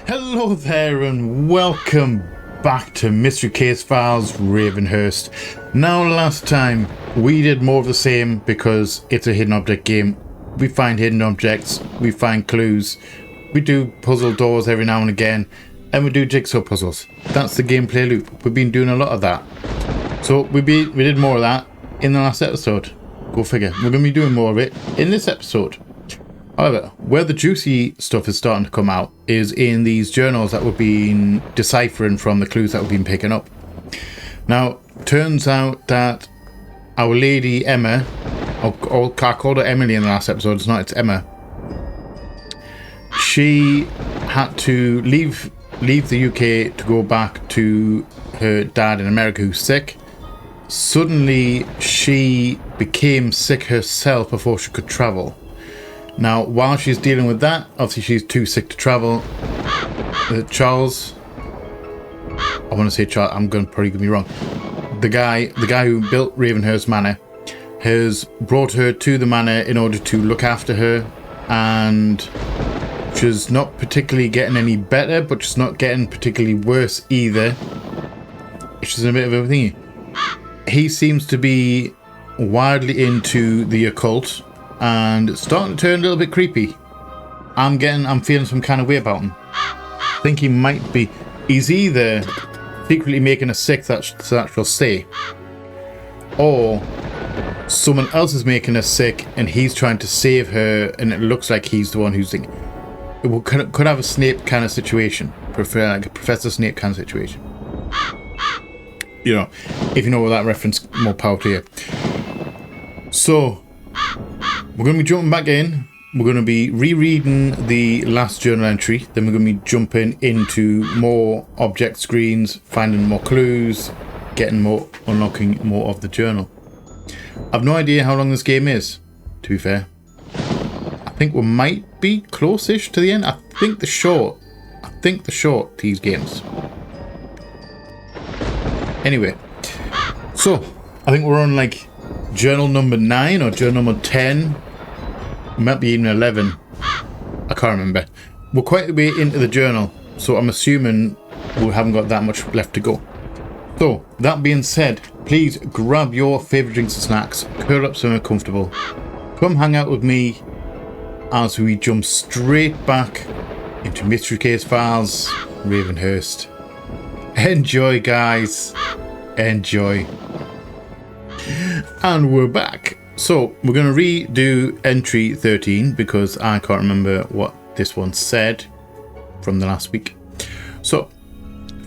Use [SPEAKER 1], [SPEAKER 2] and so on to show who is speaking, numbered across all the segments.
[SPEAKER 1] Hello there and welcome back to Mystery Case Files Ravenhearst. Now last time we did more of the same because it's a hidden object game. We find hidden objects, we find clues, we do puzzle doors every now and again, and we do jigsaw puzzles. That's the gameplay loop. We've been doing a lot of that. So we did more of that in the last episode. Go figure. We're going to be doing more of it in this episode. However, where the juicy stuff is starting to come out is in these journals that we've been deciphering from the clues that we've been picking up. Now, turns out that our lady Emma, I called her Emily in the last episode, it's Emma. She had to leave the UK to go back to her dad in America who's sick. Suddenly, she became sick herself before she could travel. Now, while she's dealing with that, obviously she's too sick to travel. Charles, I want to say Charles, I'm probably going to be wrong. The guy who built Ravenhearst Manor has brought her to the manor in order to look after her, and she's not particularly getting any better, but she's not getting particularly worse either. She's in a bit of a thingy. He seems to be wildly into the occult, and it's starting to turn a little bit creepy. I'm feeling some kind of way about him. I think he might be. He's either secretly making her sick so that she'll stay, or someone else is making her sick and he's trying to save her, and it looks like he's the one who's thinking. It could have a Snape kind of situation, like a Professor Snape kind of situation. You know, if you know that reference, more power to you. So we're going to be jumping back in. We're going to be rereading the last journal entry. Then we're going to be jumping into more object screens, finding more clues, unlocking more of the journal. I've no idea how long this game is, to be fair. I think we might be close-ish to the end. I think the short these games. Anyway, so I think we're on like journal number 9 or journal number 10. It might be even 11. I can't remember. We're quite a way into the journal, so I'm assuming we haven't got that much left to go. So, that being said, please grab your favourite drinks and snacks, curl up somewhere comfortable, come hang out with me as we jump straight back into Mystery Case Files Ravenhearst. Enjoy, guys. Enjoy. And we're back. So we're going to redo entry 13 because I can't remember what this one said from the last week. So,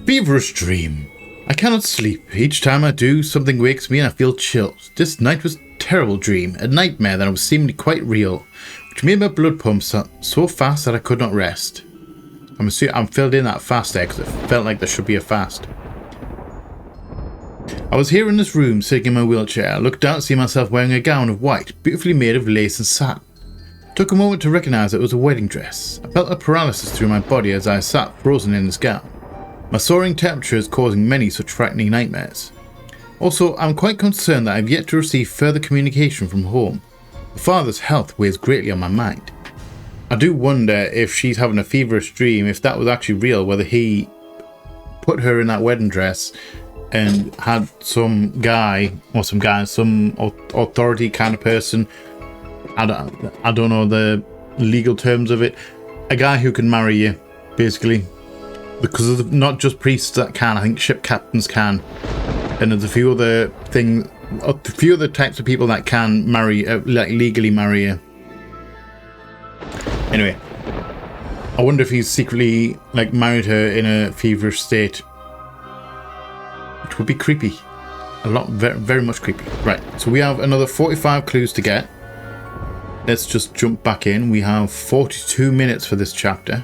[SPEAKER 1] feverish dream. I cannot sleep. Each time I do, something wakes me and I feel chills. This night was a terrible dream, a nightmare that was seemingly quite real, which made my blood pump so fast that I could not rest. I'm filled in that fast there because it felt like there should be a fast. I was here in this room, sitting in my wheelchair. I looked out to see myself wearing a gown of white, beautifully made of lace and satin. It took a moment to recognise that it was a wedding dress. I felt a paralysis through my body as I sat frozen in this gown. My soaring temperature is causing many such frightening nightmares. Also, I'm quite concerned that I have yet to receive further communication from home. My father's health weighs greatly on my mind. I do wonder if she's having a feverish dream, if that was actually real, whether he put her in that wedding dress and had some authority kind of person, I don't know the legal terms of it, a guy who can marry you, basically, because of not just priests that can, I think ship captains can, and there's a few other types of people that can marry, like legally marry you. Anyway, I wonder if he's secretly like married her in a feverish state. Which would be creepy. Very, very much creepy. Right, so we have another 45 clues to get. Let's just jump back in. We have 42 minutes for this chapter.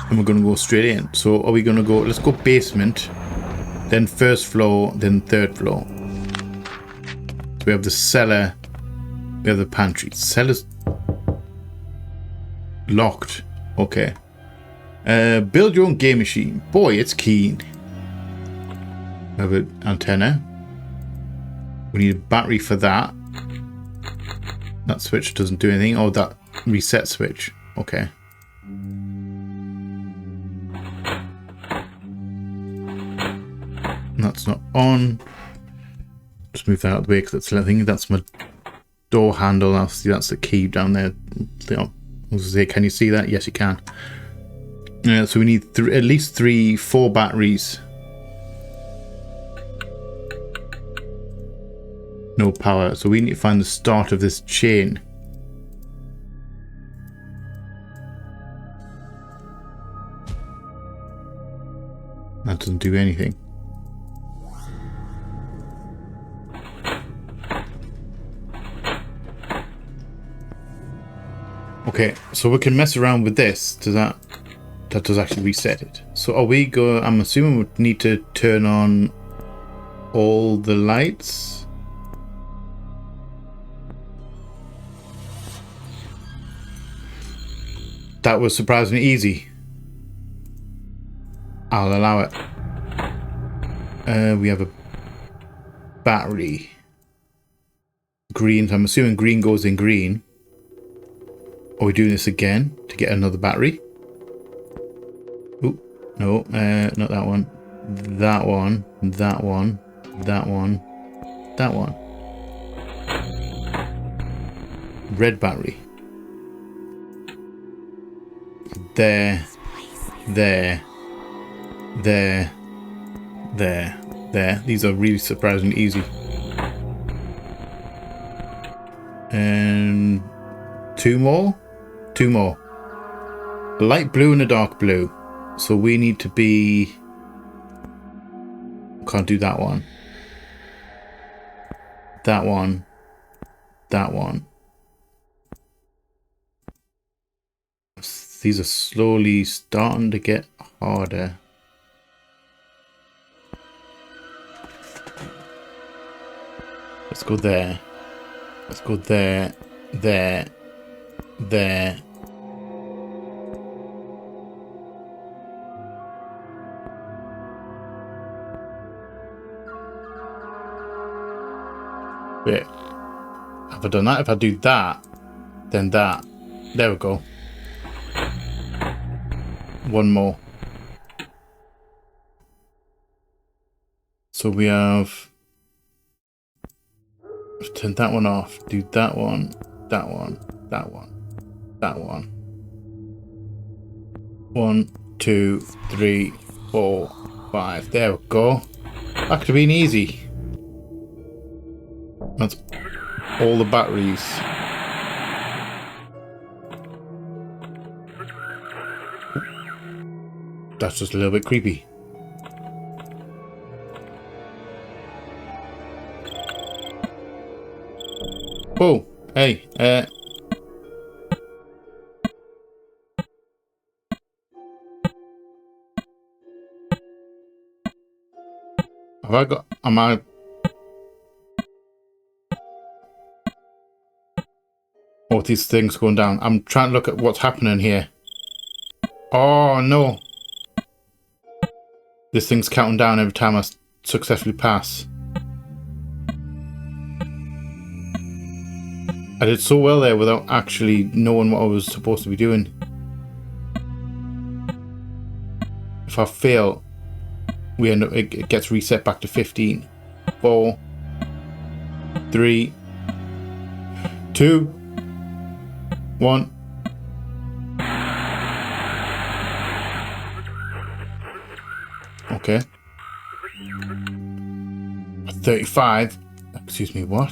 [SPEAKER 1] And we're going to go straight in. So are we going to go, let's go basement, then first floor, then third floor. So we have the cellar, we have the pantry. Cellar's locked. Okay. Build your own game machine. Boy, it's keen. We have an antenna. We need a battery for that. That switch doesn't do anything. Oh, that reset switch. Okay. That's not on. Just move that out of the way because that's, I think that's my door handle. That's the key down there. I was gonna say, can you see that? Yes, you can. Yeah, so we need at least 4 batteries. No power, so we need to find the start of this chain. That doesn't do anything. Okay, so we can mess around with this. That does actually reset it. So are we go? I'm assuming we need to turn on all the lights. That was surprisingly easy. I'll allow it. We have a battery. Green. So I'm assuming green goes in green. Are we doing this again to get another battery? Oop, no, not that one. That one. That one. That one. That one. Red battery. There. There. There. There. There. These are really surprisingly easy. And 2 more? 2 more. A light blue and a dark blue. So we need to be... Can't do that one. That one. That one. These are slowly starting to get harder. Let's go there. Let's go there. There. There. Wait. Have I done that? If I do that, then that. There we go. 1 more. So we have... Turn that one off. Do that one. That one. That one. That one. 1, 2, 3, 4, 5. There we go. That could have been easy. That's all the batteries. That's just a little bit creepy. Whoa, hey, have I got, am I... Oh, these things going down. I'm trying to look at what's happening here. Oh, no. This thing's counting down every time I successfully pass. I did so well there without actually knowing what I was supposed to be doing. If I fail, we end up, it gets reset back to 15. 4, 3, 2, 1. Okay. 35. Excuse me, what?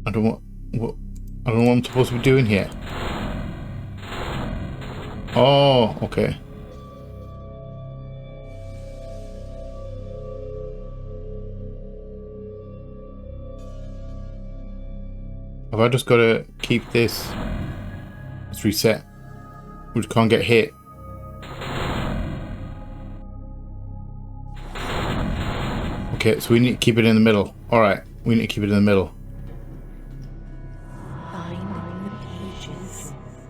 [SPEAKER 1] I don't know what I'm supposed to be doing here. Oh, okay. Have I just got to keep this? Let's reset. We can't get hit. Okay, so we need to keep it in the middle. Alright, we need to keep it in the middle.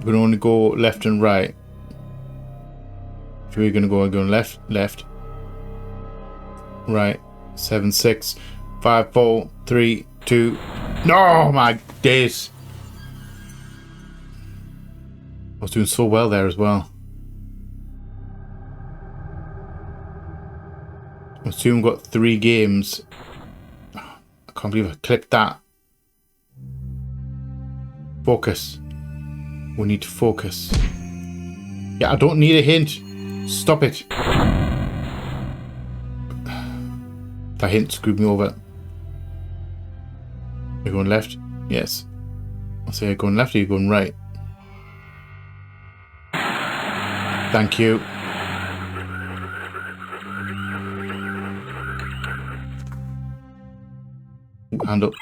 [SPEAKER 1] We're going to go left and right. So we're going to go left, right, 7, 6, 5, 4, 3, 2. No, my days. I was doing so well there as well. I assume got 3 games. I can't believe I clicked that. Focus. We need to focus. Yeah, I don't need a hint. Stop it. That hint screwed me over. You're going left? Yes. I'll say you're going left or you're going right. Thank you. Hand up.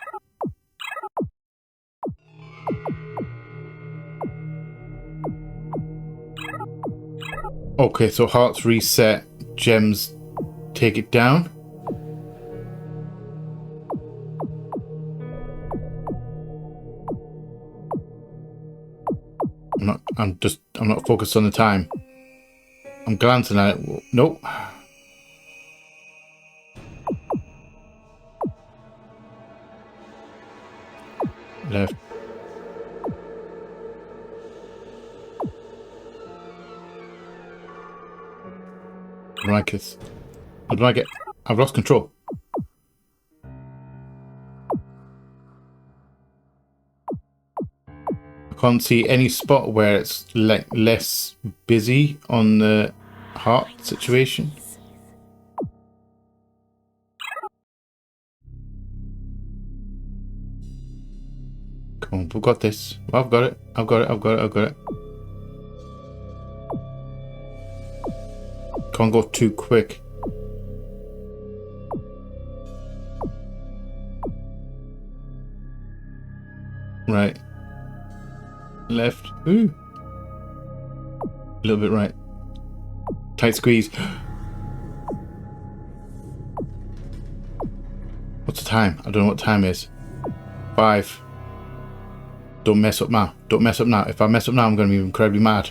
[SPEAKER 1] Okay, so hearts reset, gems take it down. I'm not focused on the time. I'm glancing at it. Nope. Left. I don't like this. I don't like it. I've lost control. I can't see any spot where it's less busy on the heart situation. Come on, we've got this. I've got it. I've got it. I've got it. I've got it. Can't go too quick. Right. Left. Ooh. A little bit right. Tight squeeze. What's the time? I don't know what time is. 5. Don't mess up now. Don't mess up now. If I mess up now, I'm going to be incredibly mad.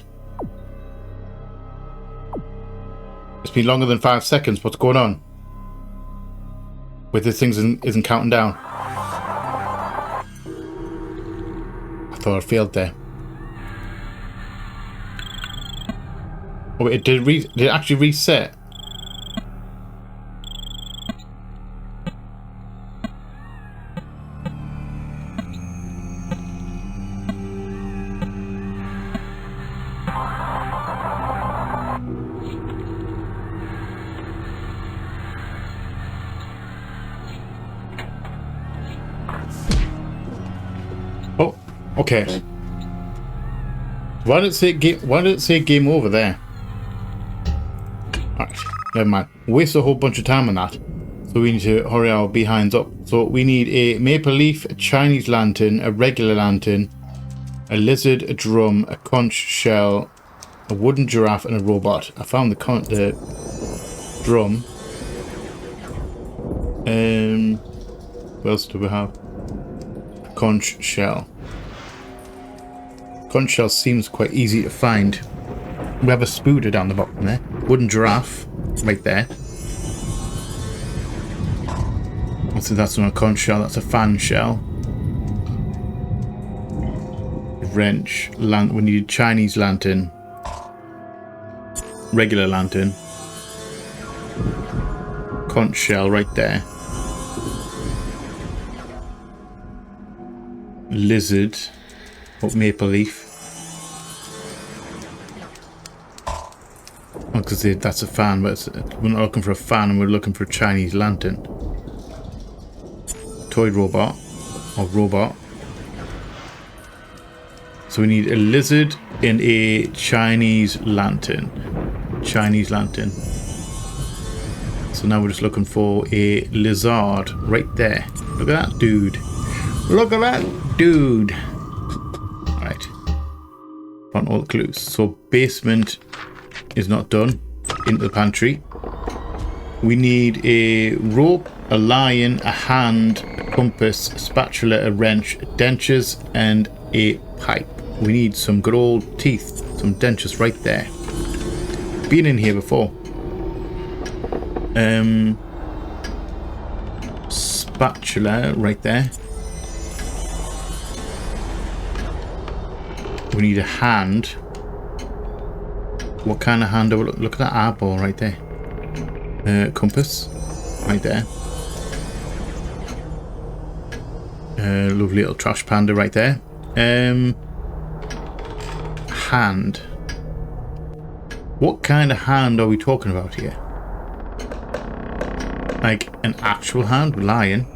[SPEAKER 1] It's been longer than 5 seconds. What's going on? With this thing isn't counting down. I thought I failed there. Oh, wait, did it actually reset? Oh, okay. Why did it say game over there? Alright, never mind. Waste a whole bunch of time on that. So we need to hurry our behinds up. So we need a maple leaf, a Chinese lantern, a regular lantern, a lizard, a drum, a conch shell, a wooden giraffe, and a robot. I found the drum. What else do we have? A conch shell. Conch shell seems quite easy to find. We have a spooder down the bottom there. Wooden giraffe, right there. So that's not a conch shell, that's a fan shell. Wrench, we need Chinese lantern. Regular lantern. Conch shell right there. Lizard. Or maple leaf. Because that's a fan, but we're not looking for a fan, and we're looking for a Chinese lantern. Toy robot. Or robot. So we need a lizard and a Chinese lantern. Chinese lantern. So now we're just looking for a lizard right there. Look at that dude. Look at that dude. Right. Found all the clues. So basement is not done. Into the pantry. We need a rope, a lion, a hand, a compass, a spatula, a wrench, dentures, and a pipe. We need some good old teeth, some dentures right there. Been in here before. Spatula right there. We need a hand. What kind of hand? Look at that eyeball right there. Compass. Right there. Lovely little trash panda right there. Hand. What kind of hand are we talking about here? Like an actual hand? Lion.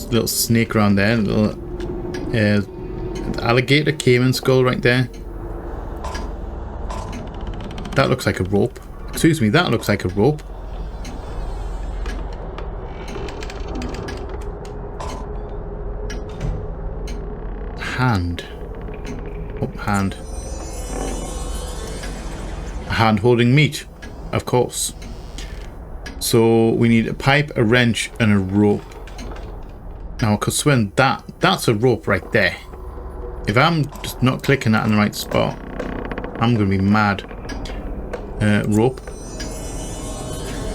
[SPEAKER 1] Little snake around there. Little alligator caiman skull right there. That looks like a rope. Excuse me, that looks like a rope. Hand. Oh, hand. A hand holding meat, of course. So we need a pipe, a wrench, and a rope. Now I could swear that's a rope right there. If I'm just not clicking that in the right spot, I'm gonna be mad. Rope.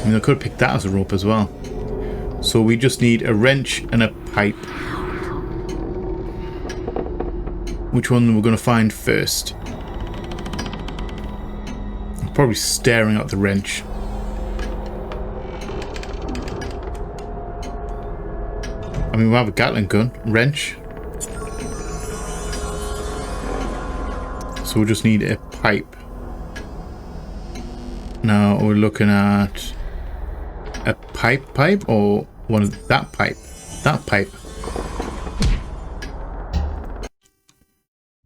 [SPEAKER 1] I mean, I could have picked that as a rope as well. So we just need a wrench and a pipe. Which one we're going to find first? I'm probably staring at the wrench. I mean, we have a Gatling gun. Wrench. So we'll just need a pipe. Now we're looking at a pipe or one of that pipe. That pipe.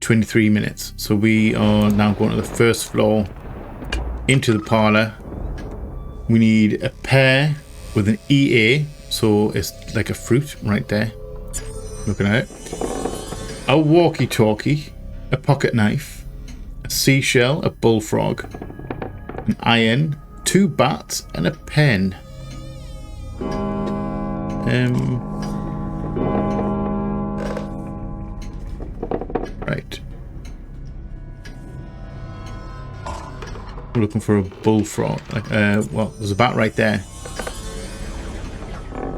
[SPEAKER 1] 23 minutes. So we are now going to the first floor into the parlor. We need a pear with an EA, so it's like a fruit right there. Looking at it. A walkie-talkie, a pocket knife, a seashell, a bullfrog, an iron, 2 bats, and a pen. Right. We're looking for a bullfrog. Like, well, there's a bat right there.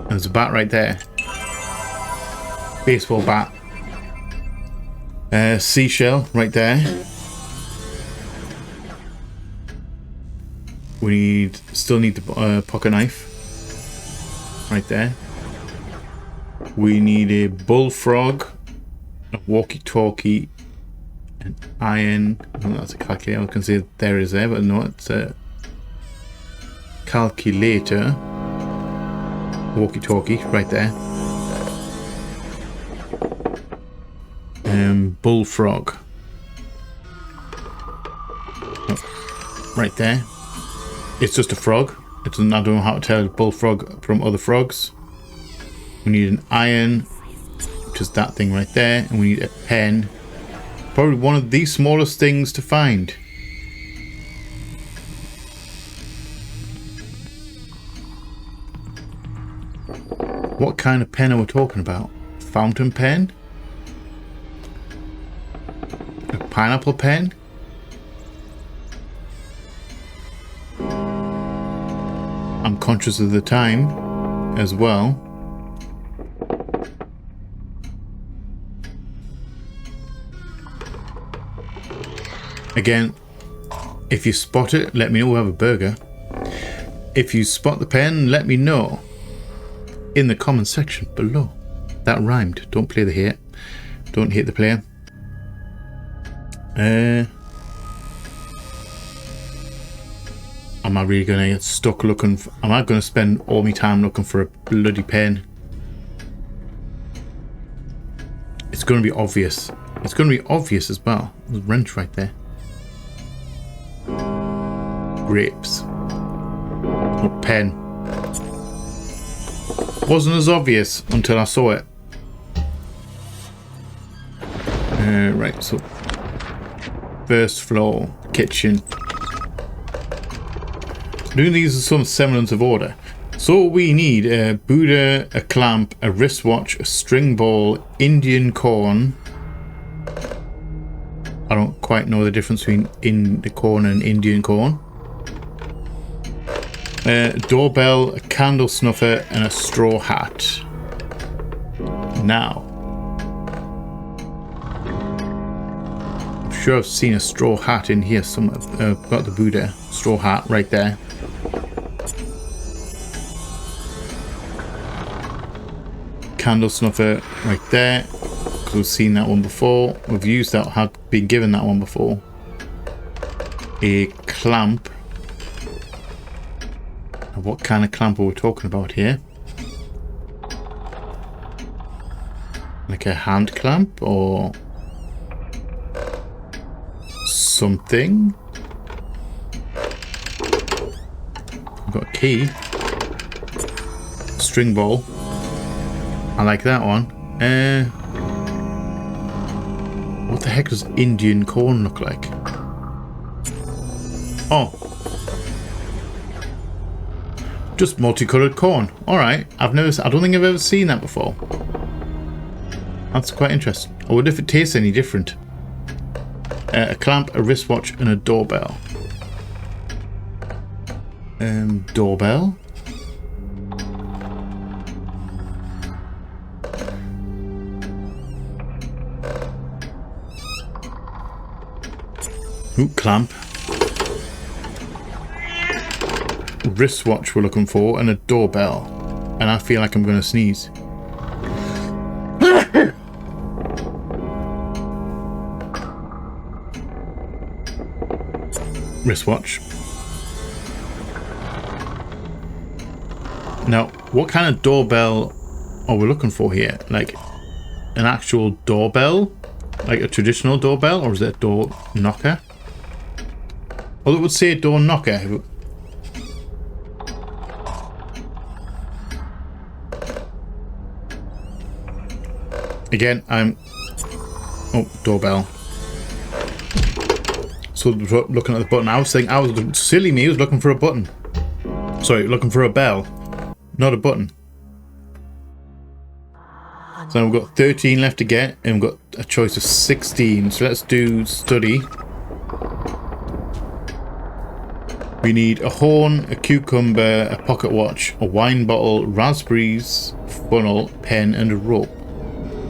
[SPEAKER 1] There's a bat right there. Baseball bat. Seashell right there. We still need the pocket knife. Right there. We need a bullfrog, a walkie-talkie, an iron. Oh, that's a calculator. I can see there is there, but no, it's a calculator. Walkie-talkie right there. Bullfrog. Oh, right there. It's just a frog. It doesn't. I don't know how to tell a bullfrog from other frogs. We need an iron, which is that thing right there, and we need a pen. Probably one of the smallest things to find. What kind of pen are we talking about? Fountain pen? A pineapple pen? I'm conscious of the time as well. Again, if you spot it, let me know. We'll have a burger. If you spot the pen, let me know in the comment section below. That rhymed. Don't play the hate. Don't hate the player. Am I really going to get stuck looking for... Am I going to spend all my time looking for a bloody pen? It's going to be obvious. It's going to be obvious as well. There's a wrench right there. Grapes. Or pen. Wasn't as obvious until I saw it. Right, so... First floor. Kitchen. Doing these in some semblance of order. So we need a Buddha, a clamp, a wristwatch, a string ball, Indian corn. I don't quite know the difference between Indian corn and Indian corn. A doorbell, a candle snuffer, and a straw hat. now. I'm sure I've seen a straw hat in here somewhere. I've got the Buddha straw hat right there. Candle snuffer right there. Because we've seen that one before. We've used that, had been given that one before. A clamp. What kind of clamp are we talking about here? Like a hand clamp or something? We've got a key. String ball. I like that one. What the heck does Indian corn look like? Oh. Just multicolored corn. Alright. I don't think I've ever seen that before. That's quite interesting. I wonder if it tastes any different. A clamp, a wristwatch, and a doorbell. Doorbell? Ooh, clamp. Wristwatch we're looking for, and a doorbell. And I feel like I'm going to sneeze. Wristwatch. Now, what kind of doorbell are we looking for here? Like an actual doorbell? Like a traditional doorbell? Or is it a door knocker? Well, it would say door knocker. Again, oh, doorbell. So looking at the button, I was silly me, I was looking for a button. Sorry, looking for a bell, not a button. So we've got 13 left to get, and we've got a choice of 16. So let's do study. We need a horn, a cucumber, a pocket watch, a wine bottle, raspberries, funnel, pen, and a rope.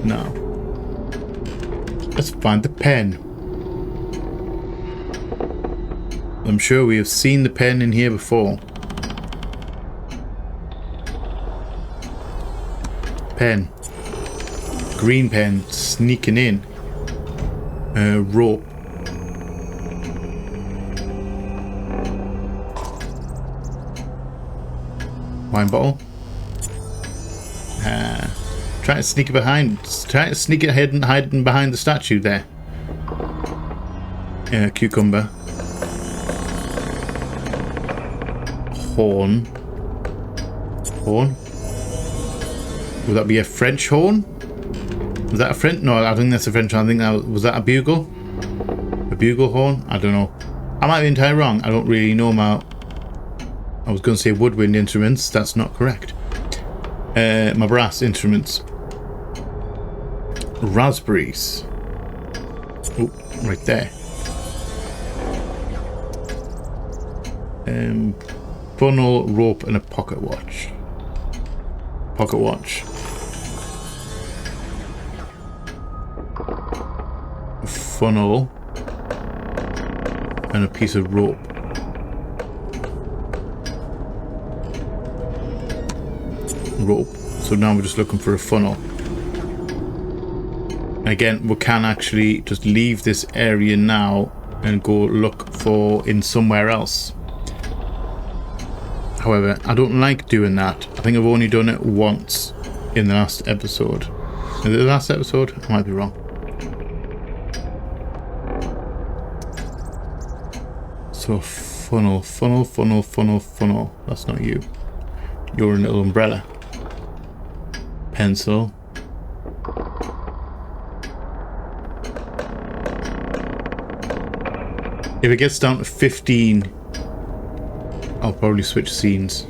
[SPEAKER 1] Now, let's find the pen. I'm sure we have seen the pen in here before. Pen. Green pen sneaking in. Rope. Wine bottle. Try to sneak it behind. Try to sneak it hiding behind the statue there. Cucumber. Horn. Horn. Would that be a French horn? Was that a French? No, I think that's a French horn. I think was that a bugle? A bugle horn? I don't know. I might be entirely wrong. I don't really know my... I was going to say woodwind instruments. That's not correct. My brass instruments. Raspberries. Oh, right there. Funnel, rope, and a pocket watch. Pocket watch. A funnel. And a piece of rope. Rope. So now we're just looking for a funnel. Again, we can actually just leave this area now and go look for in somewhere else. However, I don't like doing that. I think I've only done it once in the last episode. Is it the last episode? I might be wrong. So funnel, funnel, funnel, funnel, funnel. That's not you. You're a little umbrella. Pencil. If it gets down to 15, I'll probably switch scenes.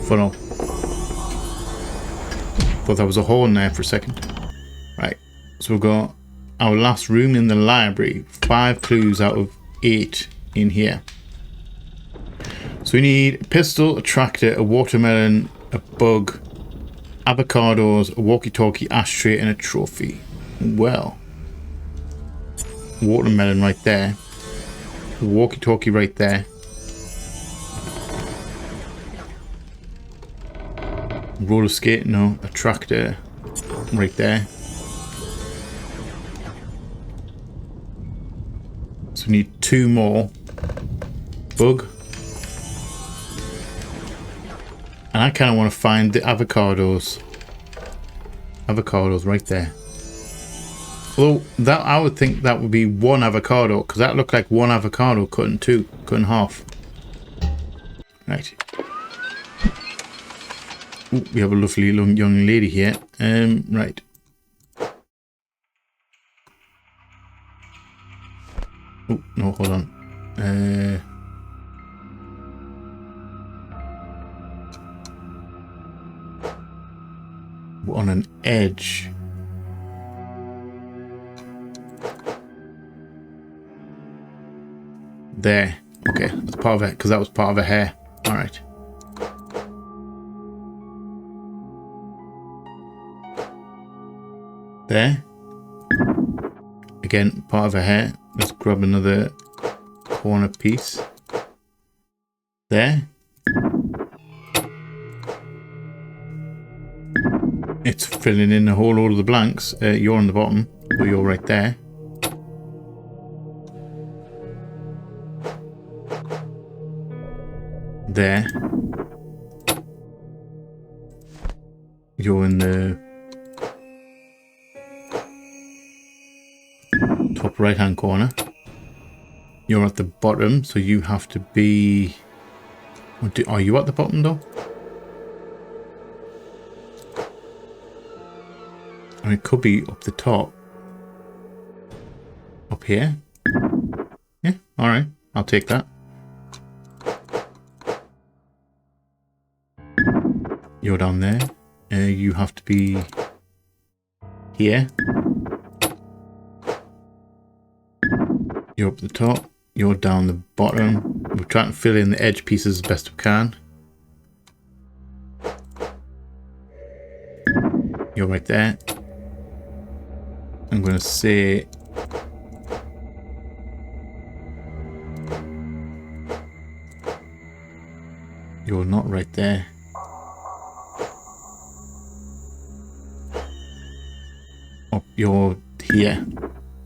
[SPEAKER 1] Funnel. Thought that was a horn there for a second. Right, so we've got our last room in the library. 5 clues out of 8 in here. So So we need a pistol, a tractor, a watermelon, a bug, avocados, a walkie-talkie, ashtray, and a trophy. Well, watermelon right there. Walkie-talkie right there. Roller skate, no. A tractor right there. So we need 2 more. Bug. And I kind of want to find the avocados. Avocados right there. Although that, I would think that would be 1 avocado, because that looked like 1 avocado cut in 2, cut in half. Right. Ooh, we have a lovely young lady here. Right. Oh no, hold on. We're on an edge. There. Okay, that's part of it, because that was part of her hair. Alright. There. Again, part of her hair. Let's grab another corner piece. There. It's filling in a whole load of the blanks. You're on the bottom, but you're right there. There. You're in the top right hand corner. You're at the bottom, so you have to be... Are you at the bottom though? I mean, it could be up the top. Up here? Yeah, alright. I'll take that. You're down there. You have to be here. You're up the top. You're down the bottom. We're trying to fill in the edge pieces as best we can. You're right there. I'm going to say... You're not right there. Oh, you're here.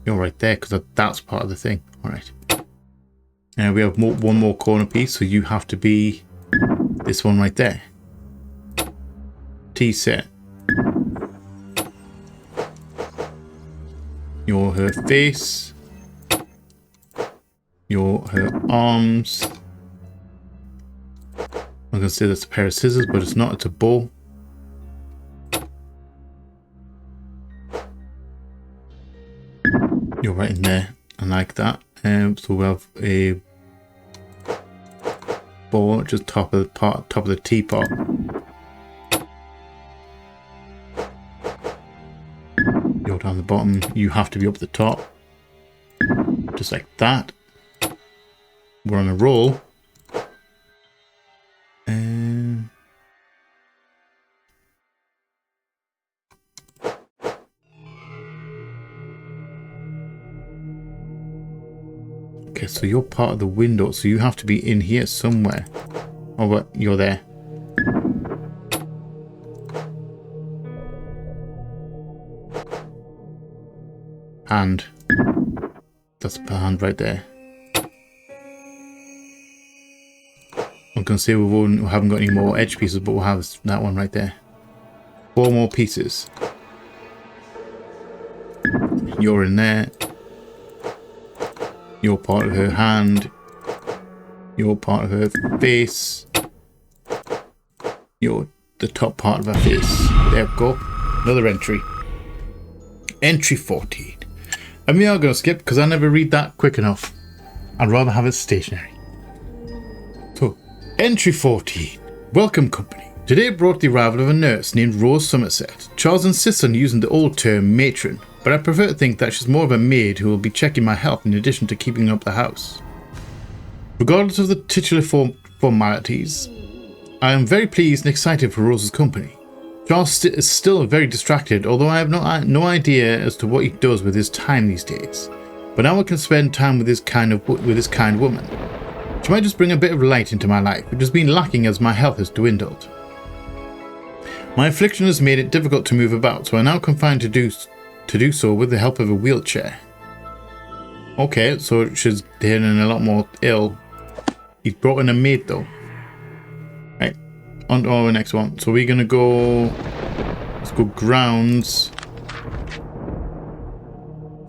[SPEAKER 1] You're right there, because that's part of the thing. Alright. Now we have one more corner piece, so you have to be this one right there. T-set. You're her face. You're her arms. I'm going to say that's a pair of scissors, but it's not. It's a bow. You're right in there. I like that. So we have a bow just top of the teapot. You're down the bottom. You have to be up the top. Just like that. We're on a roll. Okay, so you're part of the window, so you have to be in here somewhere. Oh, but you're there. Hand. That's the hand right there. I'm going to say we haven't got any more edge pieces, but we'll have that one right there. 4 more pieces. You're in there. You're part of her hand. You're part of her face. You're the top part of her face. There we go. Another entry. Entry 14. And we are going to skip because I never read that quick enough. I'd rather have it stationary. So, entry 14. Welcome company. Today brought the arrival of a nurse named Rose Somerset. Charles insists on using the old term matron, but I prefer to think that she's more of a maid who will be checking my health in addition to keeping up the house. Regardless of the titular formalities. I am very pleased and excited for Rose's company. Charles is still very distracted, although I have no idea as to what he does with his time these days. But now I can spend time with this kind woman. She might just bring a bit of light into my life, which has been lacking as my health has dwindled. My affliction has made it difficult to move about, so I am now confined to do so with the help of a wheelchair. Okay, so she's getting a lot more ill. He's brought in a maid though. Right, on to our next one. So we're gonna go. Let's go grounds.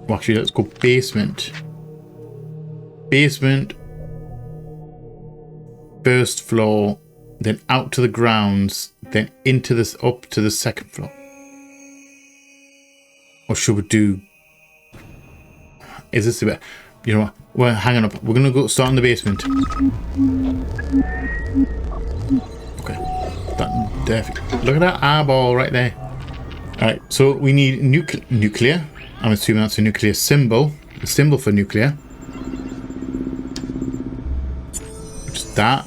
[SPEAKER 1] Well, actually, let's go basement. Basement. First floor, then out to the grounds, then into this up to the second floor. Or should we do? Is this a bit? You know what? Well, hang on up. We're gonna go start in the basement. Okay. That definitely. Look at that eyeball right there. All right. So we need nuclear. I'm assuming that's a nuclear symbol. The symbol for nuclear. Just that.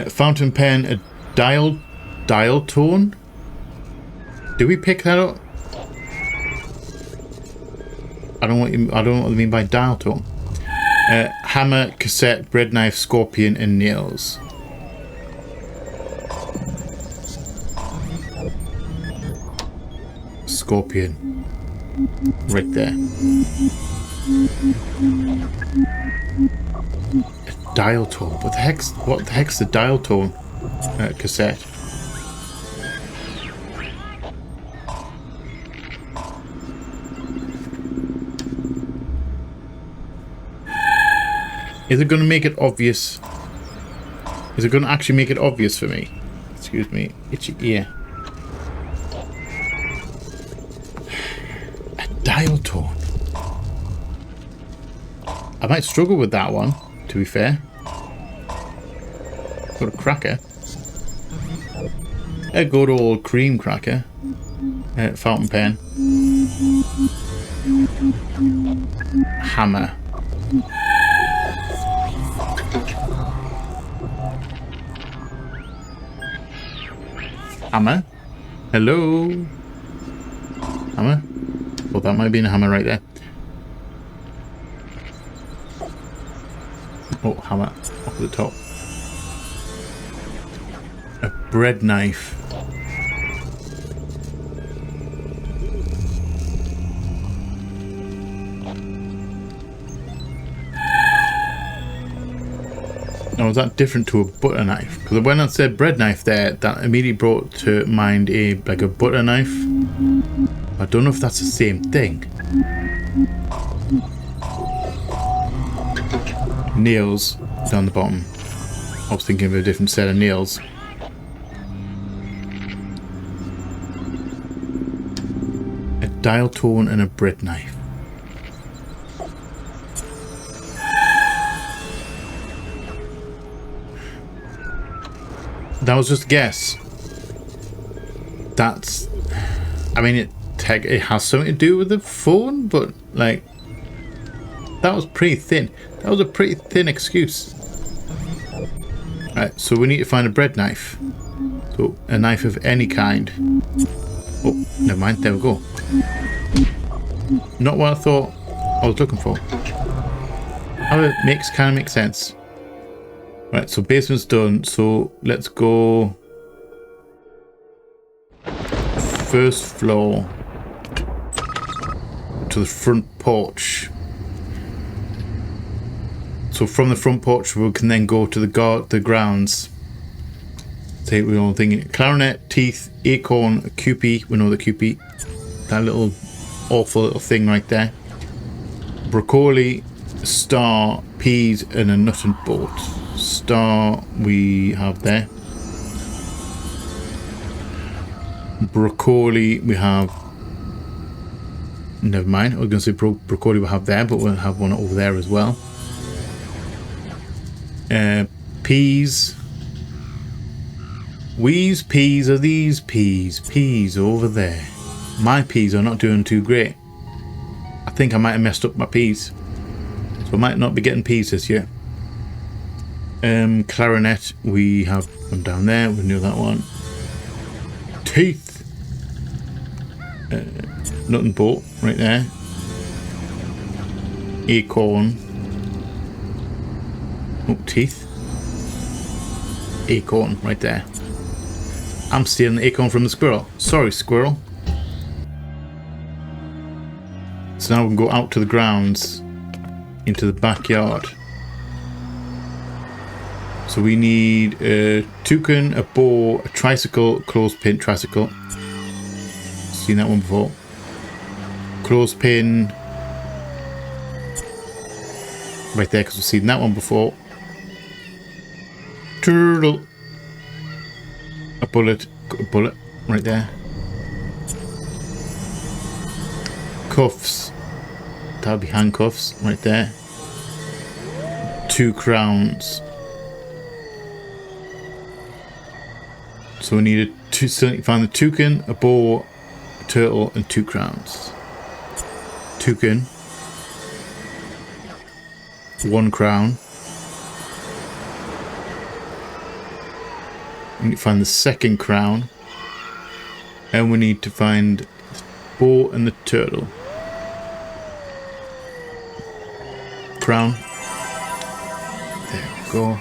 [SPEAKER 1] Fountain pen, a dial tone. Did we pick that up? I don't know what they mean by dial tone. Hammer, cassette, bread knife, scorpion, and nails. Scorpion. Right there. A dial tone. What the heck's the dial tone? Cassette. Is it going to make it obvious? Is it going to actually make it obvious for me? Excuse me, itchy ear. A dial tone. I might struggle with that one, to be fair. Got a cracker. A good old cream cracker. Fountain pen. Hammer. Hammer? Hello? Hammer? Well, that might be a hammer right there. Oh, hammer. Up at the top. A bread knife. Now, is that different to a butter knife? Because when I said bread knife there, that immediately brought to mind a butter knife. I don't know if that's the same thing. Nails down the bottom. I was thinking of a different set of nails. A dial tone and a bread knife. That was just a guess. That's... I mean, it has something to do with the phone, but, like... That was pretty thin. That was a pretty thin excuse. Right, so we need to find a bread knife. So, a knife of any kind. Oh, never mind. There we go. Not what I thought I was looking for. However, it kind of makes sense. Right, so basement's done, so let's go first floor to the front porch. So from the front porch we can then go to the grounds. Say we're all thinking clarinet, teeth, acorn, cupie, we know the cupie. That little awful little thing right there. Broccoli, star, peas and a nut and bolt. Star we have there. Broccoli we have. Never mind. I was going to say broccoli we have there, but we'll have one over there as well. Peas. Whese peas are these peas? Peas over there. My peas are not doing too great. I think I might have messed up my peas. So I might not be getting peas this year. Clarinet, we have one down there. We knew that one. Teeth. Nut and bolt right there. Acorn. Oh, teeth. Acorn right there. I'm stealing the acorn from the squirrel. Sorry, squirrel. So now we can go out to the grounds, into the backyard. So we need a toucan, a bow, a tricycle, clothespin, tricycle. Seen that one before. Clothespin. Right there, because we've seen that one before. Turtle. A bullet right there. Cuffs. That'll be handcuffs right there. 2 crowns. So we need find the toucan, a bow, a turtle, and 2 crowns. Toucan. 1 crown. We need to find the 2nd crown. And we need to find the bow and the turtle. Crown. There we go.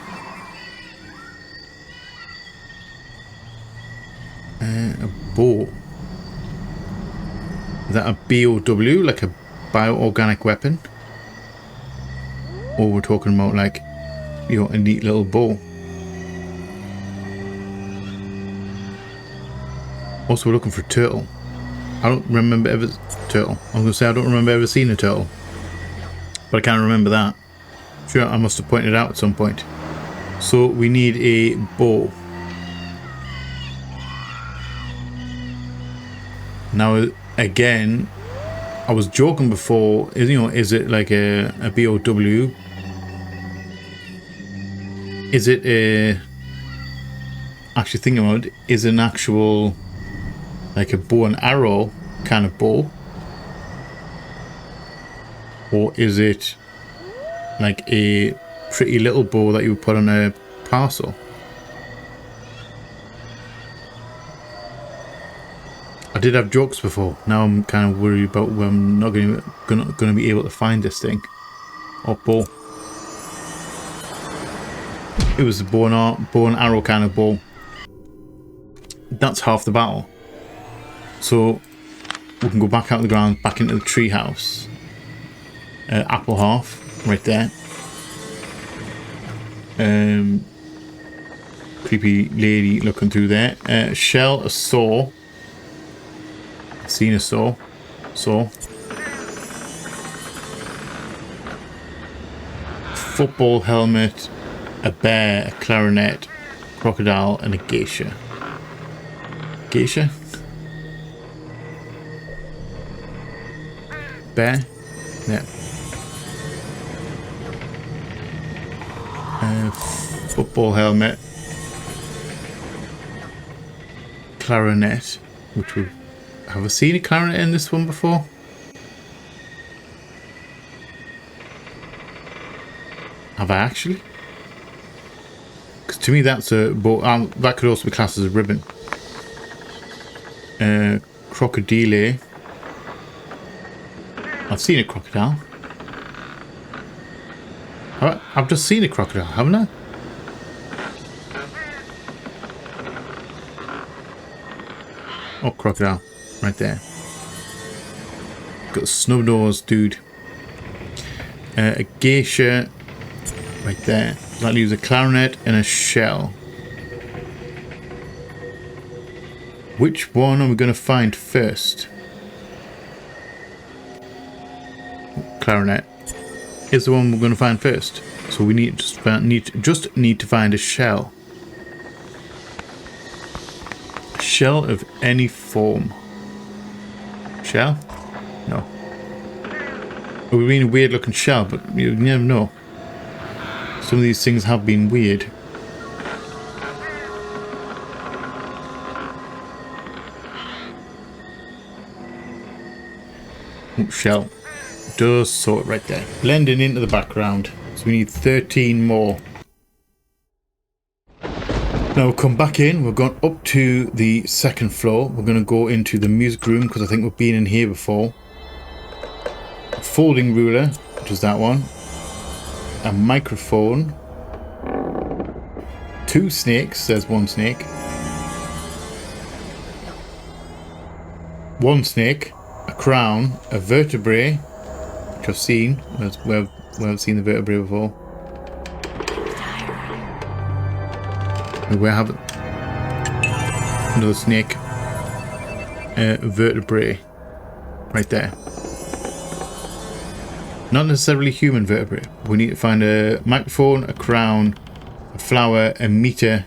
[SPEAKER 1] A bow. Is that a BOW, like a bioorganic weapon? Or we're talking about like, you know, a neat little bow. Also, we're looking for a turtle. I don't remember ever turtle. I was gonna say I don't remember ever seeing a turtle, but I can't remember that. Sure, I must have pointed it out at some point. So we need a bow. Now again, I was joking before. Is it like a BOW? Is it a? Actually, thinking about it, is an actual like a bow and arrow kind of bow, or is it like a pretty little bow that you would put on a parcel? I did have jokes before. Now I'm kind of worried about when I'm not going to be able to find this thing or bow. It was a bow and arrow kind of bow. That's half the battle. So we can go back out of the ground, back into the tree house. Apple half right there. Creepy lady looking through there. Shell, a saw. Seen a saw. Football helmet, a bear, a clarinet, crocodile, and a geisha. Geisha? Bear? Yeah. Football helmet. Clarinet, which we have I seen a clarinet in this one before? Have I actually? Because to me that's a bow. That could also be classed as a ribbon. Crocodile. I've seen a crocodile. I've just seen a crocodile, haven't I? Oh, crocodile. Right there. Got a snub nose, dude. A geisha. Right there. That leaves a clarinet and a shell. Which one are we going to find first? Clarinet is the one we're going to find first. So we need to find a shell. A shell of any form. Shell? No. It would be a weird looking shell, but you never know. Some of these things have been weird. Oh, shell. Does sort right there. Blending into the background. So we need 13 more. Now we'll come back in. We've gone up to the second floor. We're going to go into the music room because I think we've been in here before. A folding ruler, which is that one. A microphone. 2 snakes. There's 1 snake. 1 snake. A crown. A vertebrae, which I've seen. Where I've seen the vertebrae before. We have another snake. Vertebrae. Right there. Not necessarily human vertebrae. We need to find a microphone, a crown, a flower, a meter,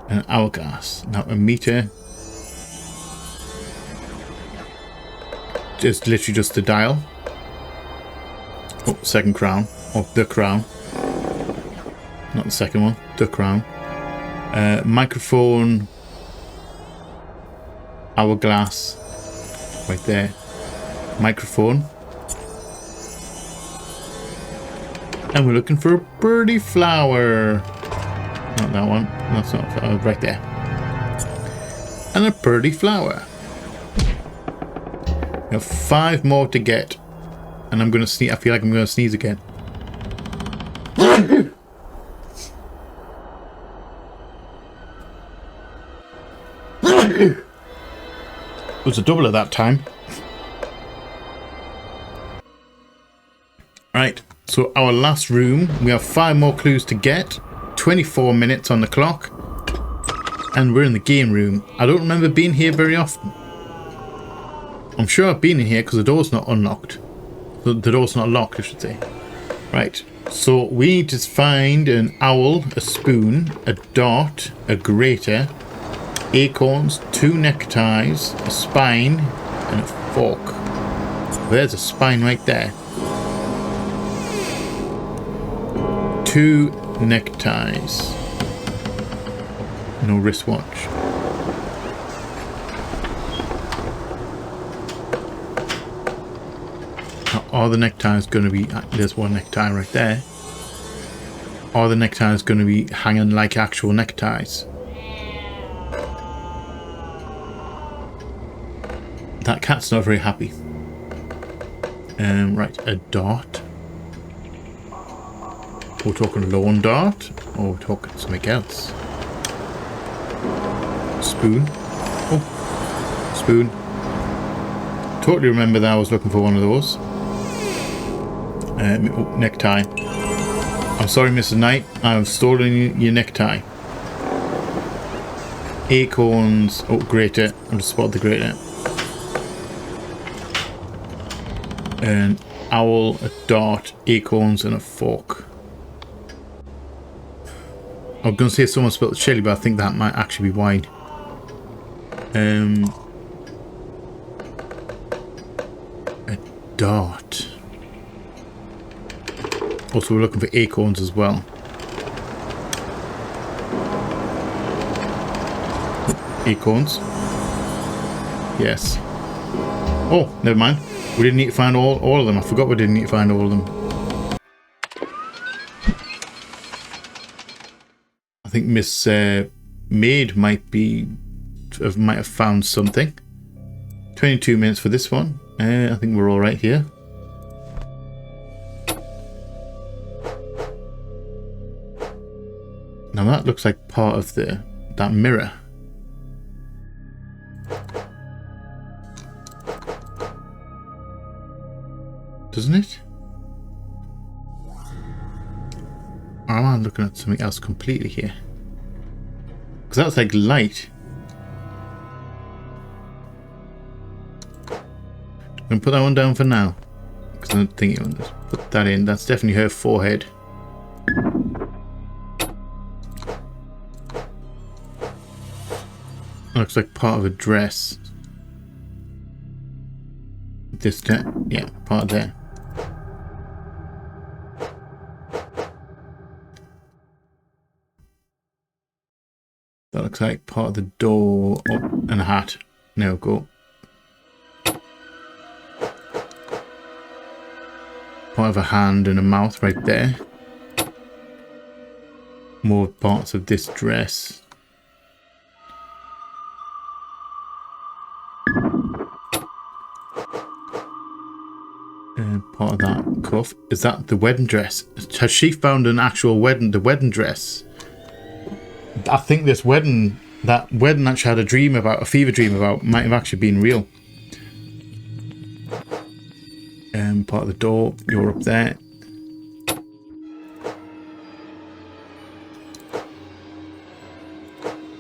[SPEAKER 1] and an hourglass. Now a meter is literally just the dial. Oh, second crown. Oh, the crown. Not the second one. The crown. Microphone. Hourglass. Right there. Microphone. And we're looking for a birdie flower. Not that one. That's not a flower. Right there. And a birdie flower. We have 5 more to get. And I'm going to sneeze. I feel like I'm going to sneeze again. It was a double at that time. Right. So our last room, we have 5 more clues to get, 24 minutes on the clock, and we're in the game room. I don't remember being here very often. I'm sure I've been in here because the door's not unlocked. The door's not locked, I should say. Right, so we need to find an owl, a spoon, a dart, a grater, acorns, 2 neckties, a spine, and a fork. There's a spine right there. 2 neckties. No wristwatch. Now, are the neckties going to be... There's 1 necktie right there. Are the neckties going to be hanging like actual neckties? That cat's not very happy. Right, a dart. We're talking lawn dart, or we're talking something else. Spoon. Oh, spoon. Totally remember that I was looking for one of those. Oh, necktie. I'm sorry, Mr. Knight. I've stolen your necktie. Acorns. Oh, grater. I've just spotted the grater. An owl, a dart, acorns, and a fork. I was going to say someone spelled chili, but I think that might actually be wide. A dart. Also, we're looking for acorns as well. Acorns. Yes. Oh, never mind. We didn't need to find all of them. I forgot we didn't need to find all of them. I think Miss Maid might have found something. 22 minutes for this one. I think we're all right here. Now that looks like part of that mirror. Doesn't it? Or am I looking at something else completely here? Because that's like light. I'm going to put that one down for now. Because I don't think it was. Put that in. That's definitely her forehead. Looks like part of a dress. This, yeah, part there. That looks like part of the door. Oh, and a hat. Now go. Part of a hand and a mouth right there. More parts of this dress. Part of that cuff. Is that the wedding dress? Has she found an actual the wedding dress? I think that wedding actually had a fever dream about, might have actually been real. Part of the door, you're up there.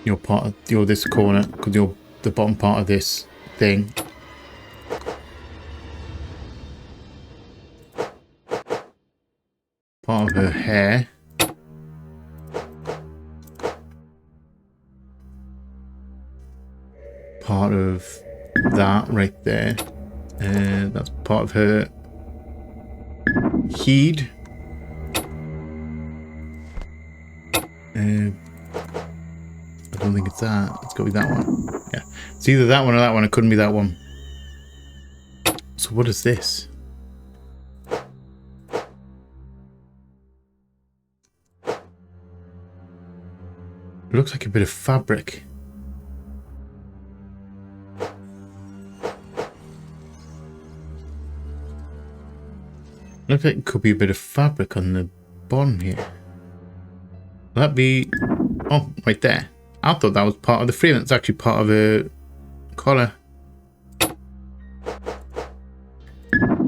[SPEAKER 1] You're this corner, because you're the bottom part of this thing. Part of her hair. Part of that right there. That's part of her heed. I don't think it's that. It's got to be that one. Yeah. It's either that one or that one. It couldn't be that one. So what is this? It looks like a bit of fabric. Looks like it could be a bit of fabric on the bottom here. Will that be... Oh, right there. I thought that was part of the frame. It's actually part of a collar.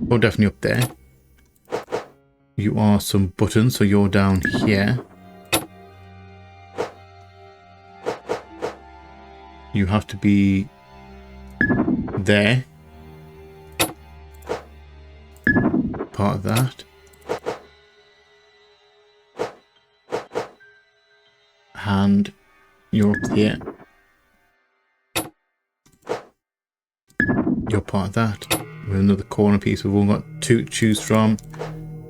[SPEAKER 1] Oh, definitely up there. You are some buttons, so you're down here. You have to be there. Part of that. And you're up here. You're part of that. With another corner piece. We've all got two to choose from.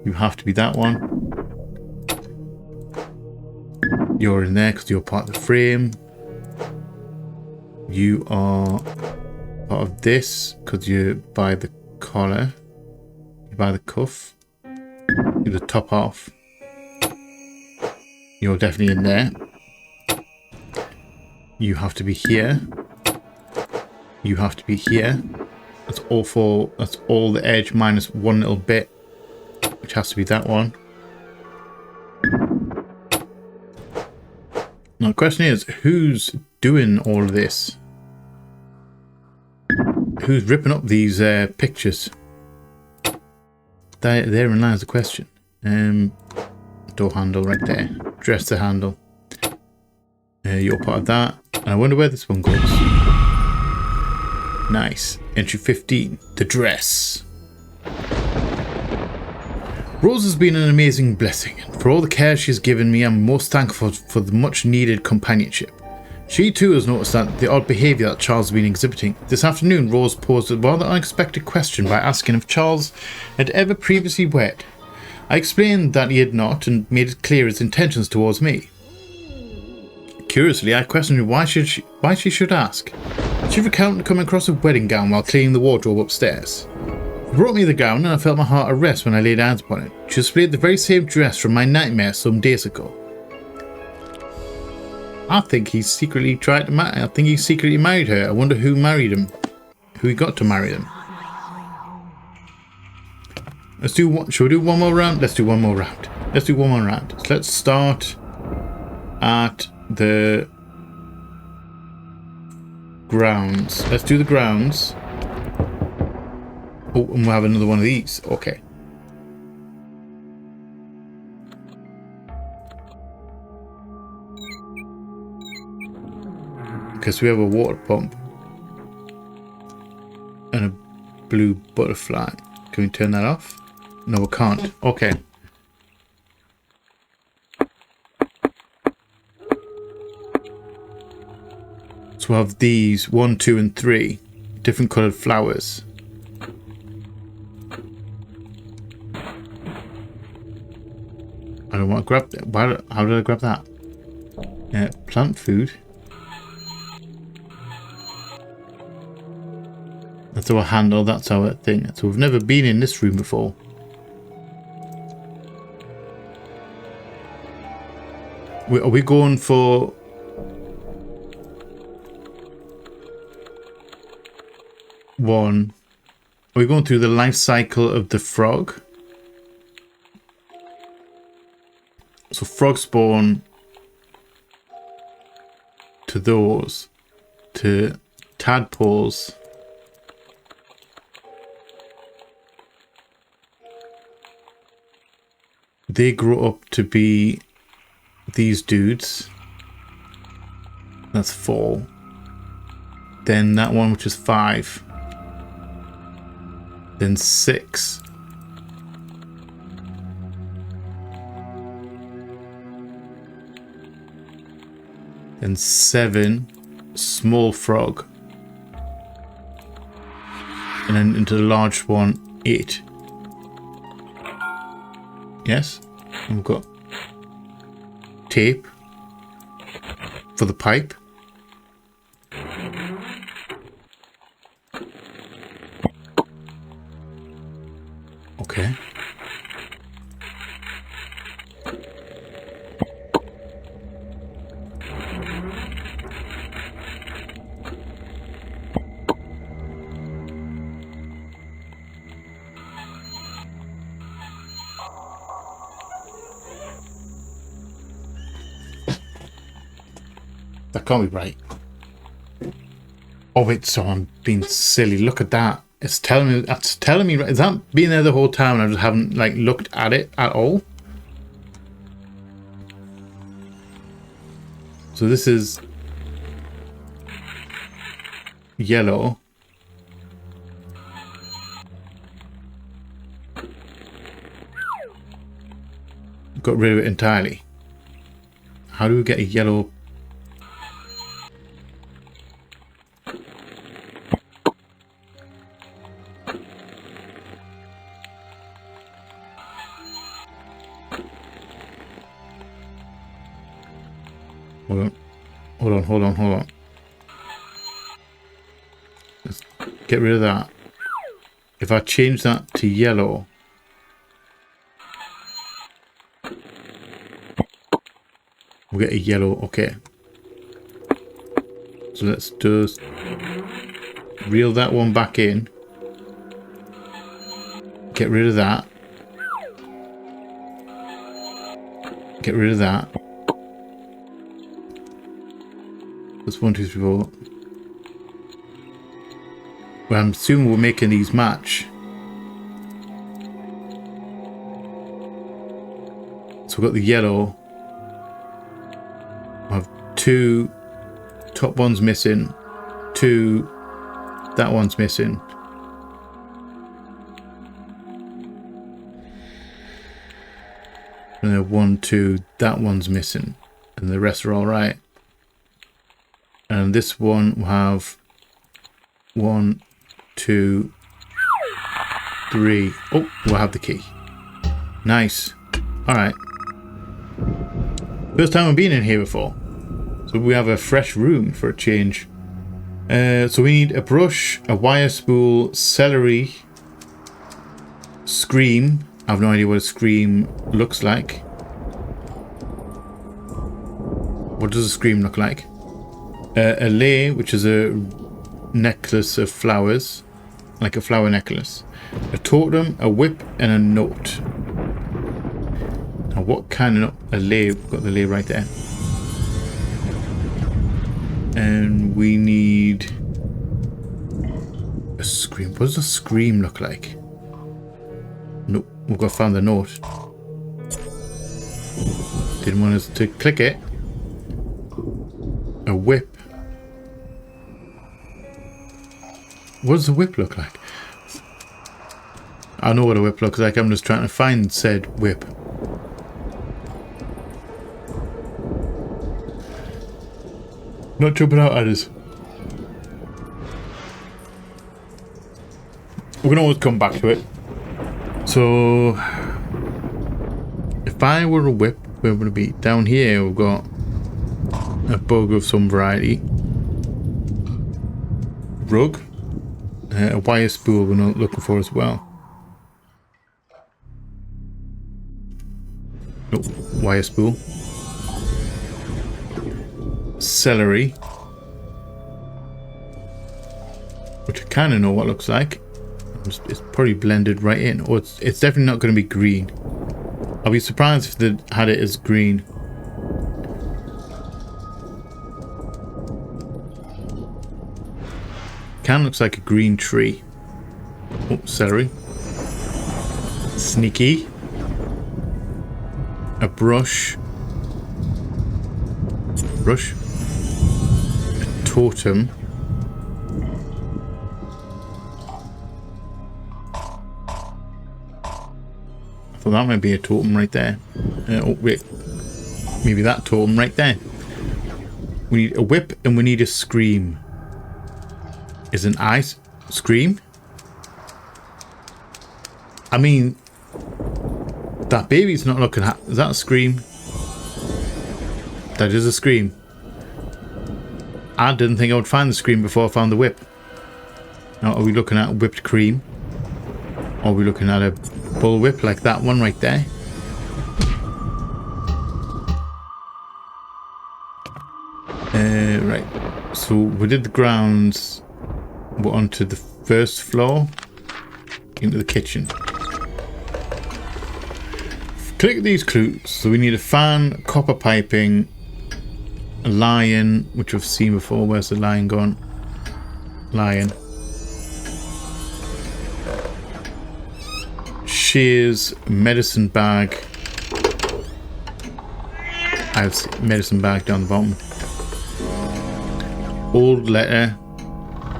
[SPEAKER 1] You have to be that one. You're in there because you're part of the frame. You are part of this because you're by the collar. You're by the cuff. You're the top half. You're definitely in there. You have to be here. You have to be here. That's all the edge minus one little bit, which has to be that one. Now the question is, who's doing all of this? Who's ripping up these pictures? Therein lies the question. Door handle right there. Dresser handle. You're part of that. And I wonder where this one goes. Nice. Entry 15. The dress. Rose has been an amazing blessing. For all the care she has given me, I'm most thankful for the much needed companionship. She too has noticed that the odd behaviour that Charles has been exhibiting. This afternoon, Rose posed a rather unexpected question by asking if Charles had ever previously wed. I explained that he had not and made it clear his intentions towards me. Curiously, I questioned why she should ask. She recounted coming across a wedding gown while cleaning the wardrobe upstairs. She brought me the gown and I felt my heart at rest when I laid eyes upon it. She displayed the very same dress from my nightmare some days ago. I think he secretly tried to marry. I think he secretly married her. I wonder who married him. Who he got to marry them. Let's do one. Shall we do one more round? Let's do one more round. Let's do one more round. So let's start at the grounds. Let's do the grounds. Oh, and we'll have another one of these. Okay. Because we have a water pump and a blue butterfly. Can we turn that off? No, we can't. Okay. So we'll have these 1, 2, and 3 different coloured flowers. I don't want to grab that. How did I grab that? Yeah, plant food. That's our handle, that's our thing. So we've never been in this room before. Are we going for... one, We're going through the life cycle of the frog. So frogs spawn to those, to tadpoles. They grow up to be these dudes. That's 4. Then that one, which is 5. Then 6. Then 7. Small frog. And then into the large one, 8. Yes? And we've got tape for the pipe. Okay. That can't be right. Oh wait, so I'm being silly. Look at that. It's telling me. That's telling me. Is that been there the whole time and I just haven't like looked at it at all? So this is yellow. Got rid of it entirely. How do we get a yellow? Hold on. Let's get rid of that. If I change that to yellow, we'll get a yellow. Okay. So let's just reel that one back in. Get rid of that. Get rid of that. That's 1, 2, 3, 4. Well, I'm assuming we're making these match. So we've got the yellow. I have 2 top ones missing. 2, that one's missing. And then 1, 2, that one's missing. And the rest are all right. And this one will have 1, 2, 3. Oh, we'll have the key. Nice. Alright. First time I've been in here before. So we have a fresh room for a change. So we need a brush, a wire spool, celery, scream. I have no idea what a scream looks like. What does a scream look like? A lei, which is a necklace of flowers, like a flower necklace. A totem, a whip, and a note. Now, what kind of note? A lei. We've got the lei right there. And we need a scream. What does a scream look like? Nope, we've got to find the note. Didn't want us to click it. A whip. What does a whip look like? I know what a whip looks like. I'm just trying to find said whip. Not jumping out at us. We can always come back to it. So, if I were a whip, where would it be? Down here we've got a bug of some variety. Rug. A wire spool we're not looking for as well. Nope, wire spool. Celery. Which I kind of know what it looks like. It's probably blended right in. Or it's definitely not going to be green. I'll be surprised if they had it as green. Kind of looks like a green tree. Oh, celery. Sneaky. A brush. Brush. A totem. I thought that might be a totem right there. Oh, wait. Maybe that totem right there. We need a whip and we need a scream. Is an ice scream? I mean, that baby's not looking at. Is that a scream? That is a scream. I didn't think I would find the scream before I found the whip. Now, are we looking at whipped cream? Or are we looking at a bull whip like that one right there? Right. So we did the grounds. We're onto the first floor. Into the kitchen. Click these clues. So we need a fan, copper piping, a lion, which we've seen before. Where's the lion gone? Lion. Shears, medicine bag. I have medicine bag down the bottom. Old letter,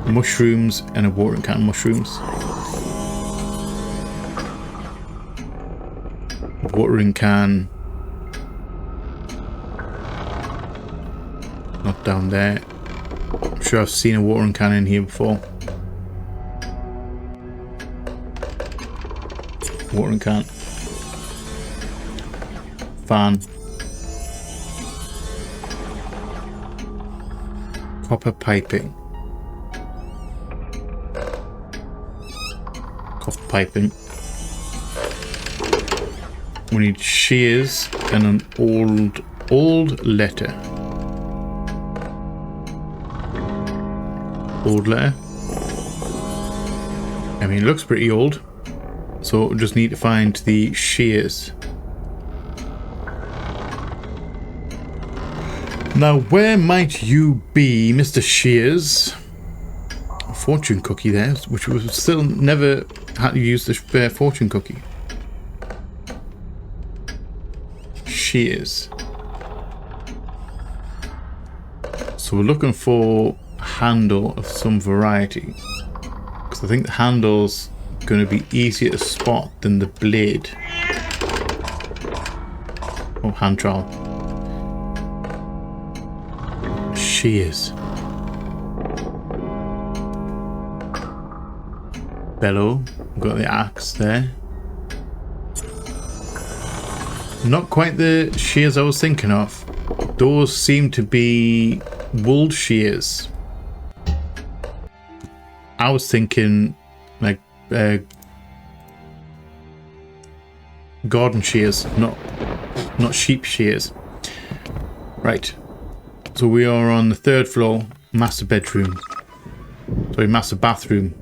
[SPEAKER 1] mushrooms, and a watering can of mushrooms. Watering can. Not down there. I'm sure I've seen a watering can in here before. Watering can. Fan. Copper piping. Copper piping. We need shears and an old letter. Old letter. I mean, it looks pretty old. So we just need to find the shears. Now, where might you be, Mr. Shears? A fortune cookie there, which we still never had to use the fortune cookie. Shears. So we're looking for a handle of some variety. Because I think the handle's going to be easier to spot than the blade. Oh, hand trowel. Shears. Bellow. We've got the axe there. Not quite the shears I was thinking of. Those seem to be wool shears. I was thinking like garden shears, not sheep shears. Right. So we are on the 3rd floor, master bedroom. Sorry, master bathroom.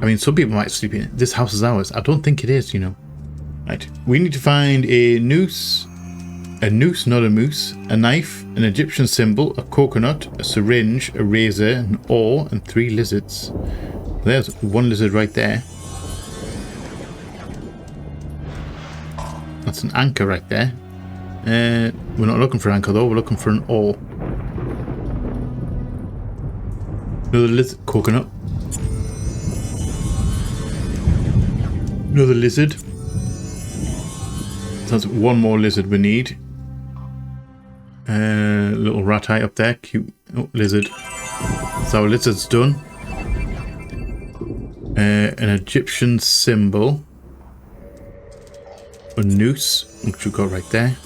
[SPEAKER 1] I mean, some people might sleep in it. This house is ours. I don't think it is, you know. Right. We need to find a noose. A noose, not a moose. A knife, an Egyptian symbol, a coconut, a syringe, a razor, an oar, and 3 lizards. There's 1 lizard right there. That's an anchor right there. We're not looking for an anchor though, we're looking for an oar. Another lizard, coconut. Another lizard. That's 1 more lizard we need. Little rat eye up there, cute. Oh, lizard. So our lizard's done. An Egyptian symbol. A noose, which we've got right there.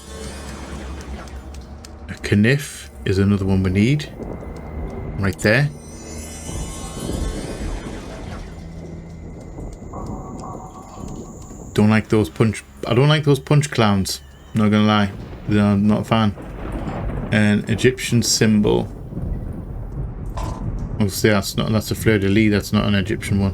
[SPEAKER 1] A kniff is another one we need. Right there. Don't like those punch. I don't like those punch clowns. Not gonna lie, I'm not a fan. An Egyptian symbol. Obviously that's a fleur-de-lis, that's not an Egyptian one.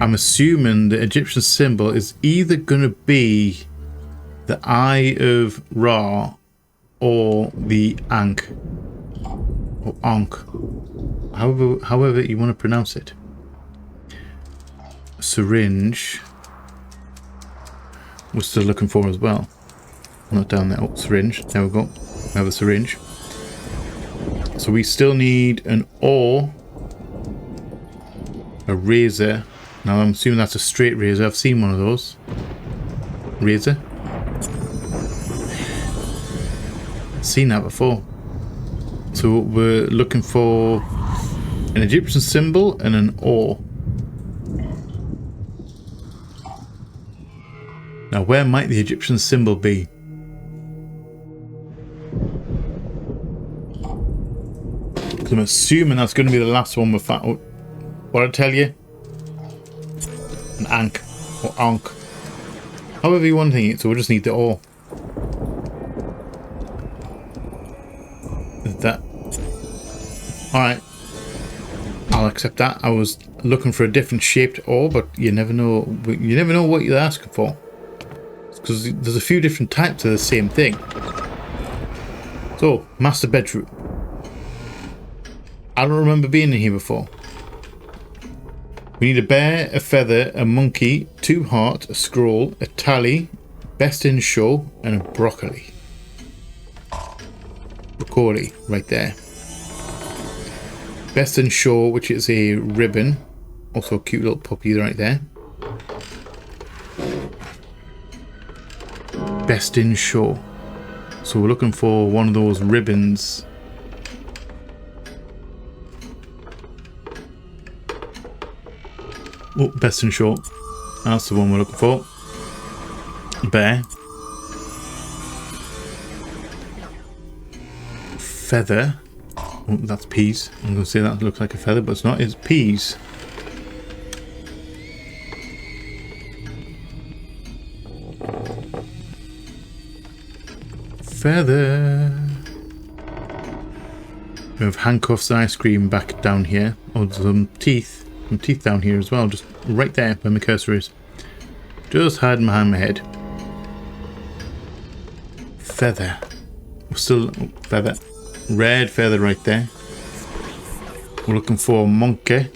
[SPEAKER 1] I'm assuming the Egyptian symbol is either going to be the Eye of Ra or the Ankh. Or Ankh. However you want to pronounce it. Syringe. We're still looking for as well. Not down there. Oh, syringe. There we go. We have a syringe. So we still need an oar. A razor. Now I'm assuming that's a straight razor. I've seen one of those. Razor. Seen that before. So we're looking for an Egyptian symbol and an oar. Now where might the Egyptian symbol be? I'm assuming that's going to be the last one we found. What I tell you? An Ankh or Ankh. However you want to think it, so we'll just need the oar. Is that... Alright. I'll accept that. I was looking for a different shaped oar, but you never know. You never know what you're asking for. Because there's a few different types of the same thing. So, master bedroom. I don't remember being in here before. We need a bear, a feather, a monkey, 2 hearts, a scroll, a tally, best in show, and a broccoli. Broccoli, right there. Best in show, which is a ribbon. Also a cute little puppy right there. Best in show. So we're looking for one of those ribbons. Oh, best in show. That's the one we're looking for. Bear. Feather. Oh, that's peas. I'm going to say that looks like a feather, but it's not. It's peas. Feather. We have handcuffs and ice cream back down here. Oh, some teeth. Some teeth down here as well. Just right there where my cursor is. Just hiding behind my head. Feather. We're still... Oh, feather. Red feather right there. We're looking for a monkey.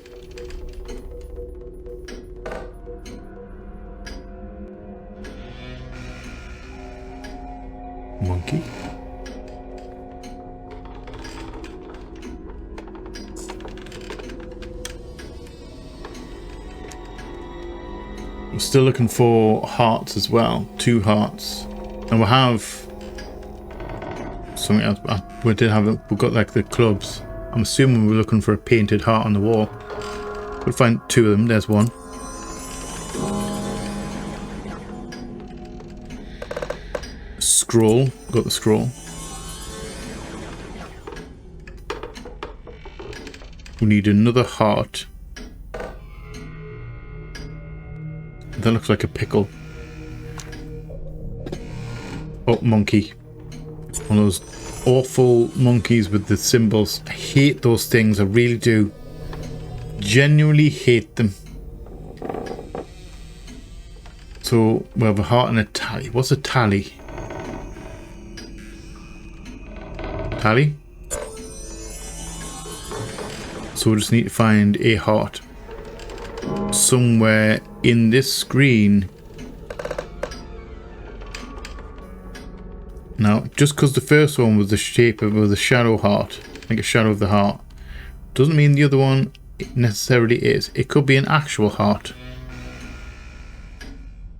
[SPEAKER 1] Monkey. We're still looking for hearts as well. 2 hearts. And we'll have something else. We did have it. We've got like the clubs. I'm assuming we're looking for a painted heart on the wall. We'll find 2 of them. There's one. Scroll. Got the scroll. We need another heart. That looks like a pickle. Oh, monkey. One of those awful monkeys with the symbols. I hate those things. I really do. Genuinely hate them. So we have a heart and a tally. What's a tally? Tally? So we just need to find a heart. Somewhere in this screen. Now, just because the first one was the shape of the shadow heart, like a shadow of the heart, doesn't mean the other one necessarily is. It could be an actual heart,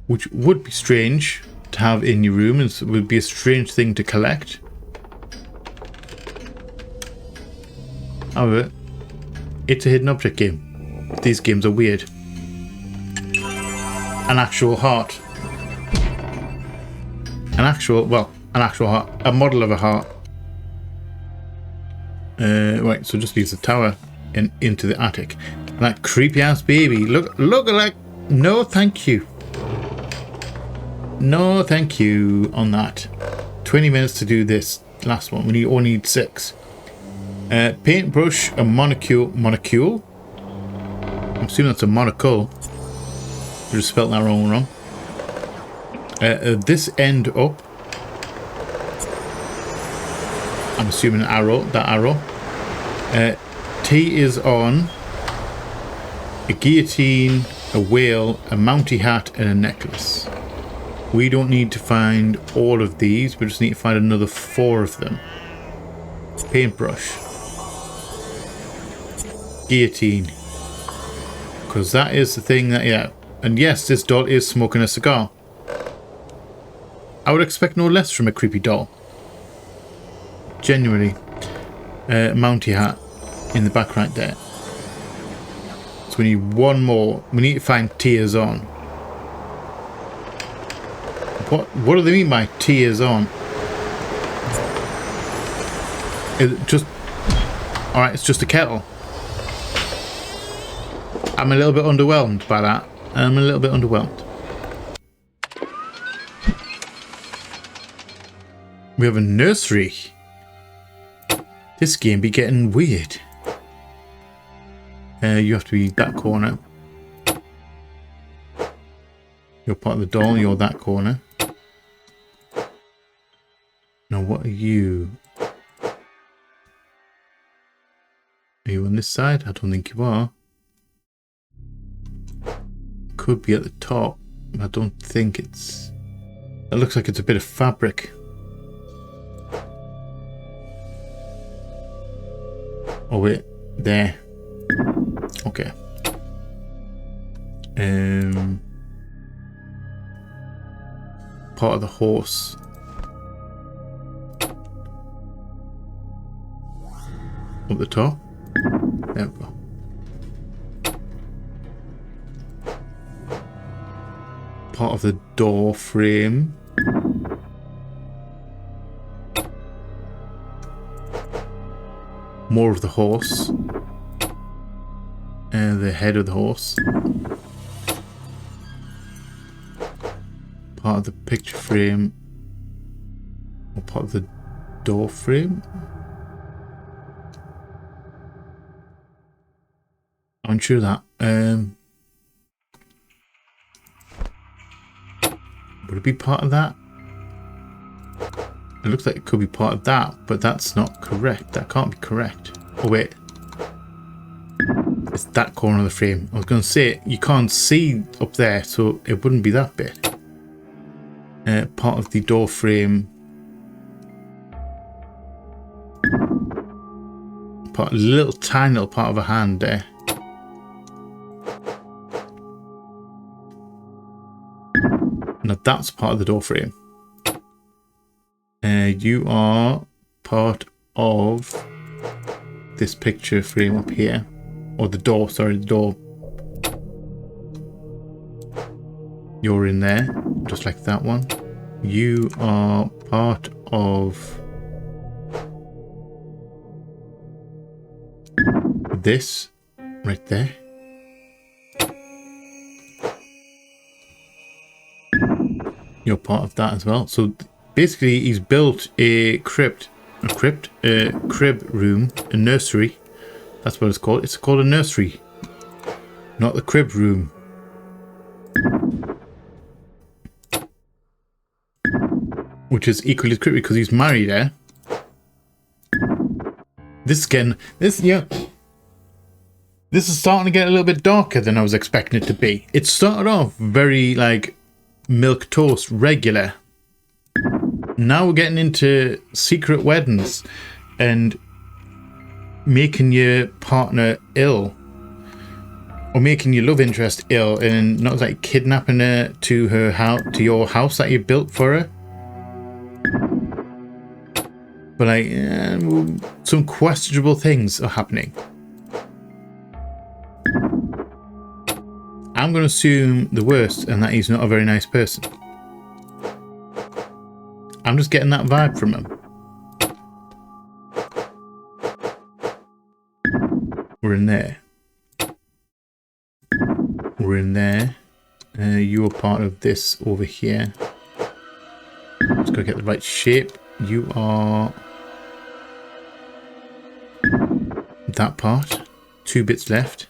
[SPEAKER 1] which would be strange to have in your room, and would be a strange thing to collect. However, it's a hidden object game. These games are weird. An actual heart. An actual heart. A model of a heart. Right, so just leaves the tower and into the attic. That creepy ass baby. Look at that. No, thank you. No, thank you on that. 20 minutes to do this. last one. We only need 6. Paintbrush, a monocule. I'm assuming that's a monocle. I just spelled that wrong. This end up. I'm assuming an arrow. That arrow. T is on. A guillotine, a whale, a mounty hat, and a necklace. We don't need to find all of these. We just need to find another 4 of them. Paintbrush. Guillotine. Because that is the thing that, yeah. And yes, this doll is smoking a cigar. I would expect no less from a creepy doll. Genuinely. Mounty hat in the back right there. So we need 1 more. We need to find tears on. What do they mean by tears on? Is it just... Alright, it's just a kettle. I'm a little bit underwhelmed by that. I'm a little bit underwhelmed. We have a nursery. This game be getting weird. You have to be that corner. You're part of the doll, you're that corner. Now what are you? Are you on this side? I don't think you are. Could be at the top. I don't think it's... It looks like it's a bit of fabric. Oh wait, there. Okay. Part of the horse. Up the top. There we go. Part of the door frame. More of the horse. The head of the horse. Part of the picture frame. Or part of the door frame. I'm unsure of that. Would it be part of that? It looks like it could be part of that, but that's not correct. That can't be correct. Oh wait. It's that corner of the frame. I was going to say, you can't see up there, so it wouldn't be that bit. Part of the door frame. Part, little tiny little part of a hand there. Now that's part of the door frame. You are part of this picture frame up here. Or the door, sorry, the door. You're in there, just like that one. You are part of this right there. You're part of that as well. So basically he's built a crib room, a nursery. That's what it's called. It's called a nursery, not the crib room. Which is equally as creepy because he's married, eh? This is starting to get a little bit darker than I was expecting it to be. It started off very like milk toast, regular. Now we're getting into secret weddings and making your partner ill, or making your love interest ill, and not like kidnapping her to her house, to your house that you built for her. But like, some questionable things are happening. I'm going to assume the worst, and that he's not a very nice person. I'm just getting that vibe from him. We're in there. We're in there. You are part of this over here. Just gotta get the right shape. You are that part. 2 bits left.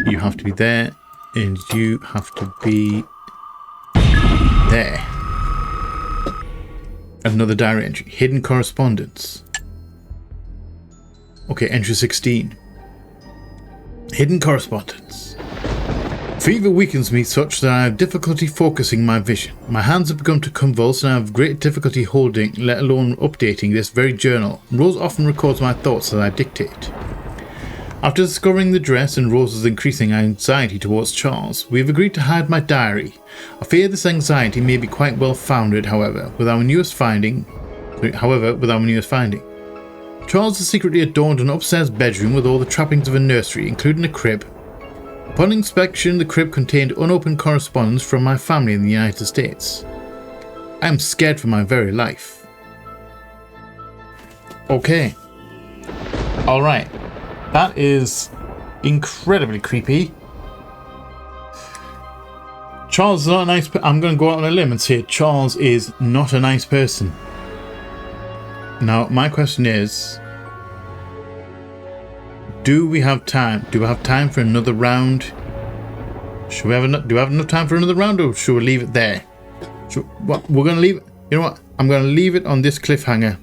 [SPEAKER 1] You have to be there, and you have to be there. Another diary entry. Hidden correspondence. Okay, entry 16. Hidden correspondence. Fever weakens me such that I have difficulty focusing my vision. My hands have begun to convulse and I have great difficulty holding, let alone updating, this very journal. Rose often records my thoughts as I dictate. After discovering the dress and Rose's increasing anxiety towards Charles, we have agreed to hide my diary. I fear this anxiety may be quite well founded, however, with our newest finding. Charles has secretly adorned an upstairs bedroom with all the trappings of a nursery, including a crib. Upon inspection, the crib contained unopened correspondence from my family in the United States. I am scared for my very life. Okay. Alright. That is incredibly creepy. Charles is not a nice person. I'm going to go out on a limb and say Charles is not a nice person. Now, my question is, do we have time? Do we have time for another round? Should we have enough? Do we have enough time for another round, or should we leave it there? We're going to leave it. You know what? I'm going to leave it on this cliffhanger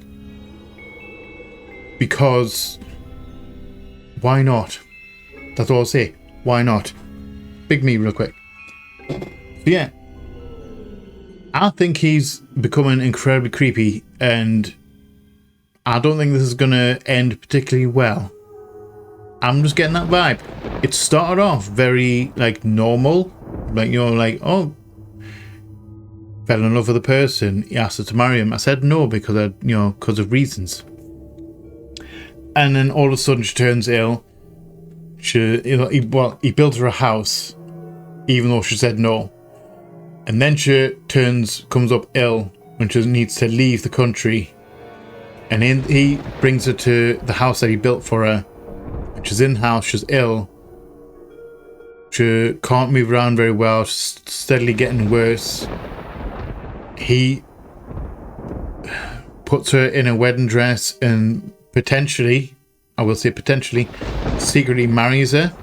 [SPEAKER 1] because why not? That's all I'll say. Why not? Big me, real quick. So yeah, I think he's becoming incredibly creepy, and I don't think this is going to end particularly well. I'm just getting that vibe. It started off very, like, normal. Like, you know, like, oh, fell in love with a person. He asked her to marry him. I said no because because of reasons. And then all of a sudden she turns ill. He built her a house, even though she said no. And then she comes up ill when she needs to leave the country. And he brings her to the house that he built for her. She's in the house, she's ill. She can't move around very well, she's steadily getting worse. He puts her in a wedding dress and potentially, I will say potentially, secretly marries her.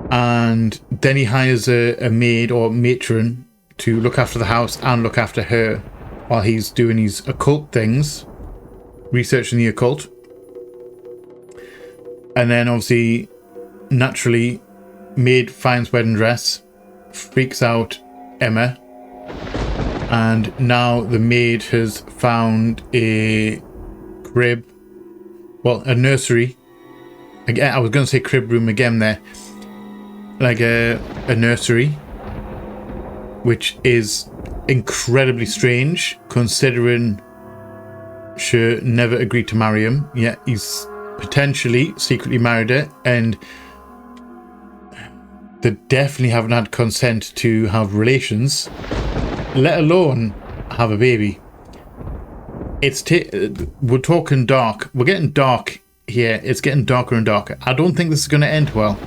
[SPEAKER 1] And then he hires a maid or matron to look after the house and look after her while he's doing his occult things, researching the occult. And then obviously, naturally, maid finds wedding dress, freaks out Emma, and now the maid has found a crib, well, a nursery. Again, I was going to say crib room again there, like a nursery, which is incredibly strange considering she never agreed to marry him, yet he's potentially secretly married her, and they definitely haven't had consent to have relations, let alone have a baby. We're talking dark. We're getting dark here. It's getting darker and darker. I don't think this is going to end well.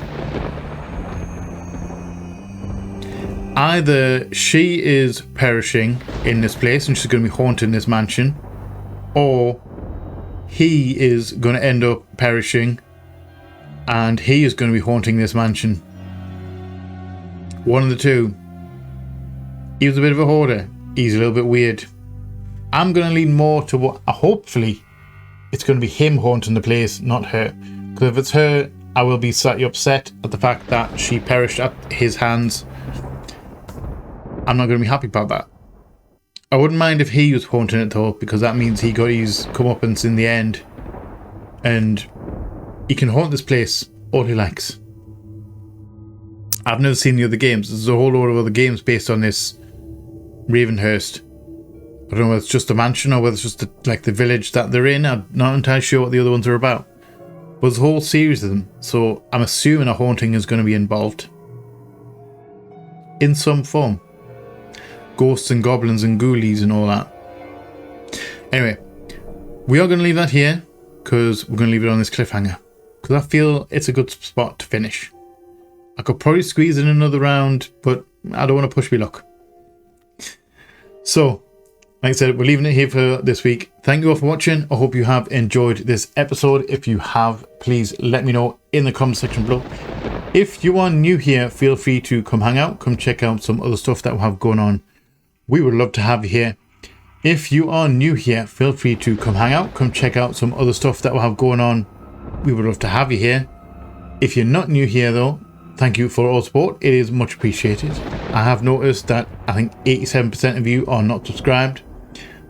[SPEAKER 1] Either she is perishing in this place and she's going to be haunting this mansion, or he is going to end up perishing and he is going to be haunting this mansion. One of the two. He was a bit of a hoarder. He's a little bit weird. I'm going to lean more to what, hopefully, it's going to be him haunting the place, not her. Because if it's her, I will be slightly upset at the fact that she perished at his hands. I'm not going to be happy about that. I wouldn't mind if he was haunting it though, because that means he got his comeuppance in the end. And he can haunt this place all he likes. I've never seen the other games. There's a whole load of other games based on this Ravenhearst. I don't know whether it's just a mansion or whether it's just the village that they're in. I'm not entirely sure what the other ones are about. But there's a whole series of them. So I'm assuming a haunting is going to be involved. In some form. Ghosts and goblins and ghoulies and all that. Anyway, we are going to leave that here because we're going to leave it on this cliffhanger. Because I feel it's a good spot to finish. I could probably squeeze in another round, but I don't want to push my luck. So, like I said, we're leaving it here for this week. Thank you all for watching. I hope you have enjoyed this episode. If you have, please let me know in the comment section below. If you are new here, feel free to come hang out, come check out some other stuff that we have going on. We would love to have you here. If you are new here, feel free to come hang out, come check out some other stuff that we have going on. We would love to have you here. If you're not new here though, thank you for all support. It is much appreciated. I have noticed that I think 87% of you are not subscribed.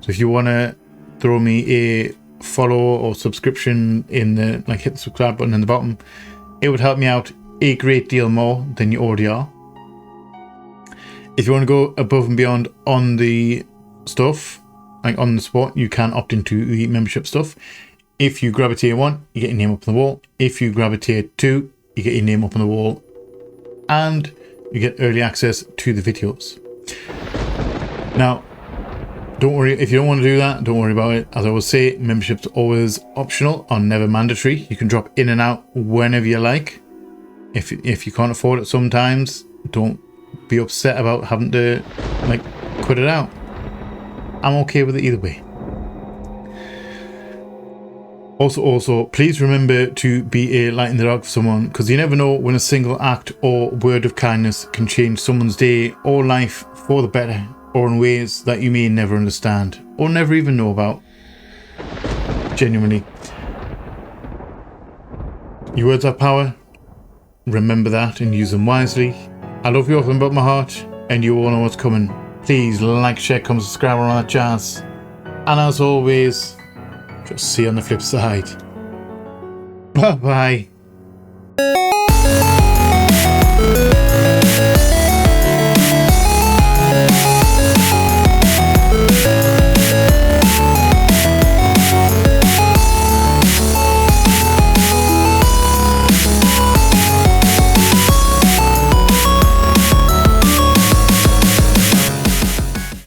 [SPEAKER 1] So if you want to throw me a follow or subscription in the, like, hit the subscribe button in the bottom, it would help me out a great deal more than you already are. If you want to go above and beyond on the stuff, like on the spot, you can opt into the membership stuff. If you grab a tier 1, you get your name up on the wall. If you grab a tier 2, you get your name up on the wall. And you get early access to the videos. Now, don't worry, if you don't want to do that, don't worry about it. As I always say, membership's always optional or never mandatory. You can drop in and out whenever you like. If you can't afford it sometimes, don't be upset about having to, like, quit it out. I'm okay with it either way. Also, please remember to be a light in the dark for someone, because you never know when a single act or word of kindness can change someone's day or life for the better, or in ways that you may never understand or never even know about. Genuinely. Your words have power. Remember that and use them wisely. I love you all from the bottom of my heart, and you all know what's coming. Please like, share, comment, subscribe, and all that jazz. And as always, just see you on the flip side. Bye bye.